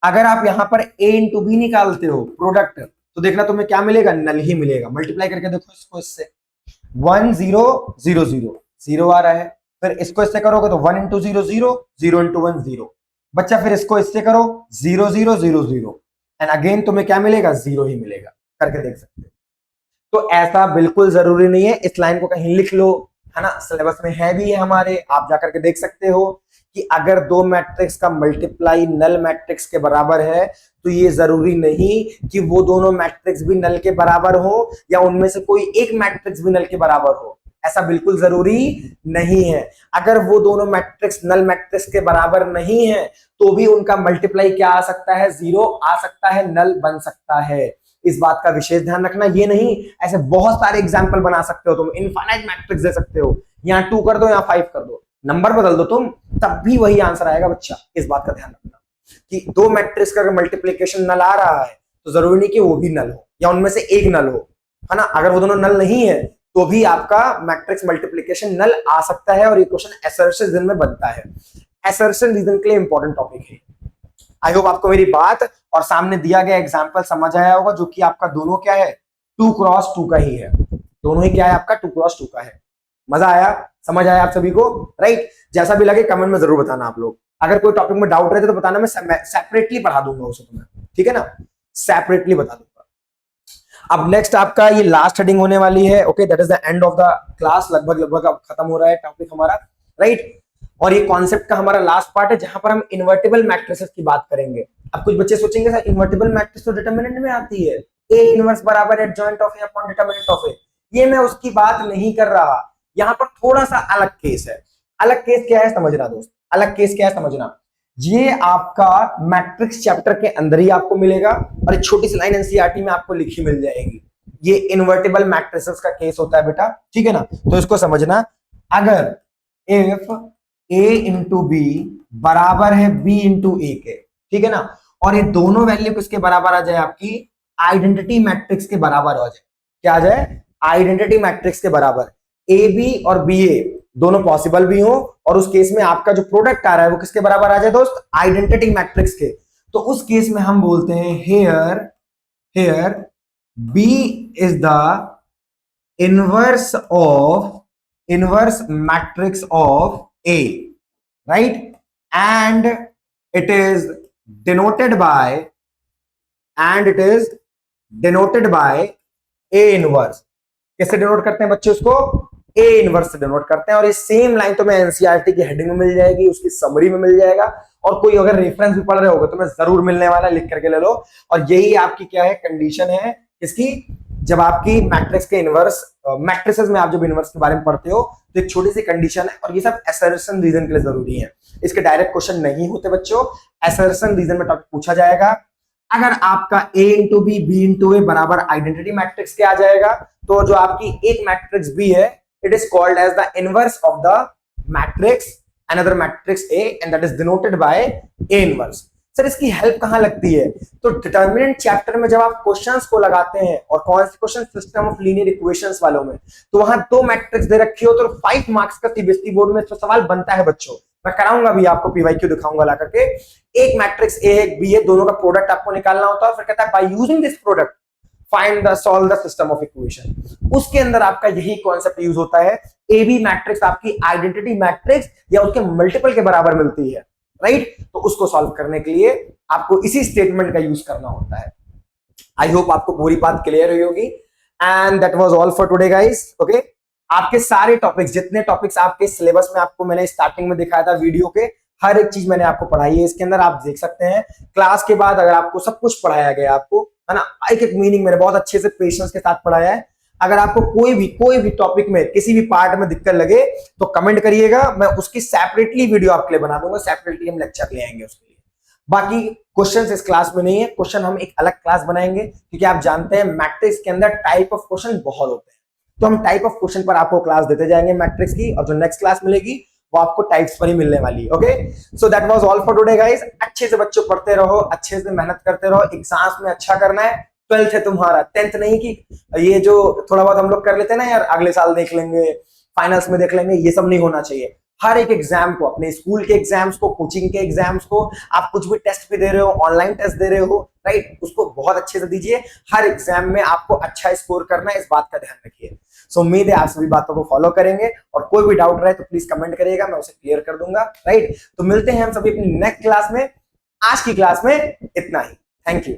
अगर आप यहां पर a इंटू बी निकालते हो प्रोडक्ट, तो देखना तुम्हें क्या मिलेगा, नल ही मिलेगा। मल्टीप्लाई करके देखो इसको इससे, 1000 जीरो आ रहा है। फिर इसको इससे करोगे तो 1 इंटू 0 0, 0 इंटू 1 0 बच्चा। फिर इसको इससे करो 0000 एंड अगेन तुम्हें क्या मिलेगा, 0 ही मिलेगा। करके देख सकते हो। तो ऐसा बिल्कुल जरूरी नहीं है, इस लाइन को कहीं लिख लो, है ना, सिलेबस में है भी है हमारे, आप जाकर के देख सकते हो कि अगर दो मैट्रिक्स का मल्टीप्लाई नल मैट्रिक्स के बराबर है तो ये जरूरी नहीं कि वो दोनों मैट्रिक्स भी नल के बराबर हो या उनमें से कोई एक मैट्रिक्स भी नल के बराबर हो, ऐसा बिल्कुल जरूरी नहीं है। अगर वो दोनों मैट्रिक्स नल मैट्रिक्स के बराबर नहीं है तो भी उनका मल्टीप्लाई क्या आ सकता है, 0 आ सकता है, नल बन सकता है। इस बात का विशेष ध्यान रखना। ये नहीं, ऐसे बहुत सारे एग्जाम्पल बना सकते हो तुम, इनफाइनाइट मैट्रिक्स दे सकते हो, यहाँ 2 कर दो, यहाँ 5 कर दो, नंबर बदल दो तुम, तब भी वही आंसर आएगा बच्चा। इस बात का ध्यान रखना कि दो मैट्रिक्स का मल्टीप्लीकेशन नल आ रहा है तो जरूरी नहीं कि वो भी नल हो या उनमें से एक नल हो, है ना। अगर वो दोनों नल नहीं है तो भी आपका मैट्रिक्स मल्टीप्लीकेशन नल आ सकता है और ये क्वेश्चन असर्शन रीजन में बनता है। असर्शन रीजन के लिए इंपॉर्टेंट टॉपिक है। आई होप आपको मेरी बात और सामने दिया गया एग्जाम्पल समझ आया होगा, जो कि आपका दोनों क्या है, 2x2 का ही है। दोनों ही क्या है आपका, 2x2 का है। मजा आया, समझ आया आप सभी को, राइट। जैसा भी लगे कमेंट में जरूर बताना आप लोग। अगर कोई टॉपिक में डाउट रहते तो बताना, मैं सेपरेटली पढ़ा दूंगा उसे तुम्हें, ठीक है ना, सेपरेटली बता दूंगा। अब नेक्स्ट आपका ये लास्ट हेडिंग होने वाली है, okay, that is the end of the class. लगभग लगभग अब खत्म हो रहा है टॉपिक हमारा, राइट। और ये कॉन्सेप्ट का हमारा लास्ट पार्ट है जहां पर हम इन्वर्टिबल मैट्रिसेस की बात करेंगे। अब कुछ बच्चे सोचेंगे सर इन्वर्टिबल मैट्रिक्स तो डिटरमिनेंट में आती है, ए इनवर्स बराबर adjoint of A upon determinant of A. ये मैं उसकी बात नहीं कर रहा, यहां पर थोड़ा सा अलग केस है। अलग केस क्या है समझना दोस्त, अलग केस क्या है समझना। ये आपका मैट्रिक्स चैप्टर के अंदर ही आपको मिलेगा और एक छोटी सी लाइन एनसीईआरटी में आपको लिखी मिल जाएगी। ये इन्वर्टिबल मैट्रिसेस का केस होता है बेटा, ठीक है ना। तो इसको समझना, अगर इफ a इंटू बी बराबर है b इंटू ए के, ठीक है ना, और ये दोनों वैल्यू किसके बराबर आ जाए, आपकी आइडेंटिटी मैट्रिक्स के बराबर हो जाए। क्या आ जाए, आइडेंटिटी मैट्रिक्स के बराबर। ए बी और बी ए दोनों पॉसिबल भी हो और उस केस में आपका जो प्रोडक्ट आ रहा है वो किसके बराबर आ जाए दोस्त, आइडेंटिटी मैट्रिक्स के। तो उस केस में हम बोलते हैं here b is the inverse matrix of A, right? And it is denoted by A inverse। कैसे डिनोट करते हैं बच्चे उसको, A इनवर्स से डिनोट करते हैं। और ये सेम लाइन तो मैं एनसीईआरटी की हेडिंग में मिल जाएगी, उसकी समरी में मिल जाएगा, और कोई अगर रेफरेंस भी पढ़ रहे होगे तो मैं जरूर मिलने वाला, लिख करके ले लो। और यही आपकी क्या है, कंडीशन है इसकी, जब आपकी मैट्रिक्स के इनवर्स मैट्रिसेस में आप जब इनवर्स के बारे में पढ़ते हो तो एक छोटी सी कंडीशन है, और ये सब असर्शन रीजन के लिए जरूरी है। इसके डायरेक्ट क्वेश्चन नहीं होते बच्चों, असर्शन रीजन में टॉपिक पूछा जाएगा। अगर आपका a into B B into A बराबर आइडेंटिटी मैट्रिक्स के आ जाएगा तो जो आपकी एक मैट्रिक्स b है, it is called as the inverse of the matrix another matrix a and that is denoted by a inverse. Sir इसकी हेल्प कहां लगती है, तो डिटरमिनेंट चैप्टर में जब आप क्वेश्चंस को लगाते हैं, और कौन से question, system of linear equations वालों में, तो वहां दो मैट्रिक्स दे रखी हो तो 5 मार्क्स का सीबीएसई बोर्ड में तो सवाल बनता है बच्चों। मैं कराऊंगा भी, आपको पीवाईक्यू दिखाऊंगा ला करके। एक मैट्रिक्स ए एक बी है, दोनों का प्रोडक्ट आपको निकालना होता है, फिर कहता है by using this product find the solve the system of equation. उसके अंदर आपका यही कॉन्सेप्ट यूज होता है। ए बी मैट्रिक्स आपकी आइडेंटिटी मैट्रिक्स या उसके मल्टीपल के बराबर मिलती है, राइट। तो उसको सॉल्व करने के लिए आपको इसी स्टेटमेंट का यूज करना होता है। आई होप आपको पूरी बात क्लियर हुई होगी। And that was all for today guys, okay. आपके सारे टॉपिक्स, जितने टॉपिक्स आपके सिलेबस में आपको मैंने स्टार्टिंग में दिखाया था वीडियो के, हर एक चीज मैंने आपको पढ़ाई है इसके अंदर, आप देख सकते हैं। क्लास के बाद अगर आपको सब कुछ पढ़ाया गया आपको, है ना, एक एक मीनिंग मैंने बहुत अच्छे से पेशेंस के साथ पढ़ाया है। अगर आपको कोई भी टॉपिक में किसी भी पार्ट में दिक्कत लगे तो कमेंट करिएगा, मैं उसकी सेपरेटली वीडियो आपके लिए बना दूंगा, सेपरेटली हम लेक्चर ले आएंगे उसके लिए। बाकी क्वेश्चंस इस क्लास में नहीं है, क्वेश्चन हम एक अलग क्लास बनाएंगे, क्योंकि आप जानते हैं मैट्रिक्स के अंदर टाइप ऑफ क्वेश्चन बहुत होते हैं, तो हम टाइप ऑफ क्वेश्चन पर आपको क्लास देते जाएंगे मैट्रिक्स की, और जो नेक्स्ट क्लास मिलेगी वो आपको टाइप्स पर ही मिलने वाली है, okay. So that was all for today guys. अच्छे से बच्चों पढ़ते रहो, अच्छे से मेहनत करते रहो, एग्जाम्स में अच्छा करना है। 12th है तुम्हारा, 10th नहीं कि ये जो थोड़ा बहुत हम लोग कर लेते हैं ना यार, अगले साल देख लेंगे, फाइनल्स में देख लेंगे, ये सब नहीं होना चाहिए। हर एक एग्जाम को, अपने स्कूल के एग्जाम्स को, कोचिंग के एग्जाम्स को, आप कुछ भी टेस्ट भी दे रहे हो, ऑनलाइन टेस्ट दे रहे हो, राइट, उसको बहुत अच्छे से दीजिए। हर एग्जाम में आपको अच्छा स्कोर करना है, इस बात का ध्यान रखिए। सो उम्मीद है आप सभी बातों को फॉलो करेंगे, और कोई भी डाउट रहे तो प्लीज कमेंट करिएगा, मैं उसे क्लियर कर दूंगा, राइट। तो मिलते हैं हम सभी अपनी नेक्स्ट क्लास में। आज की क्लास में इतना ही। Thank you.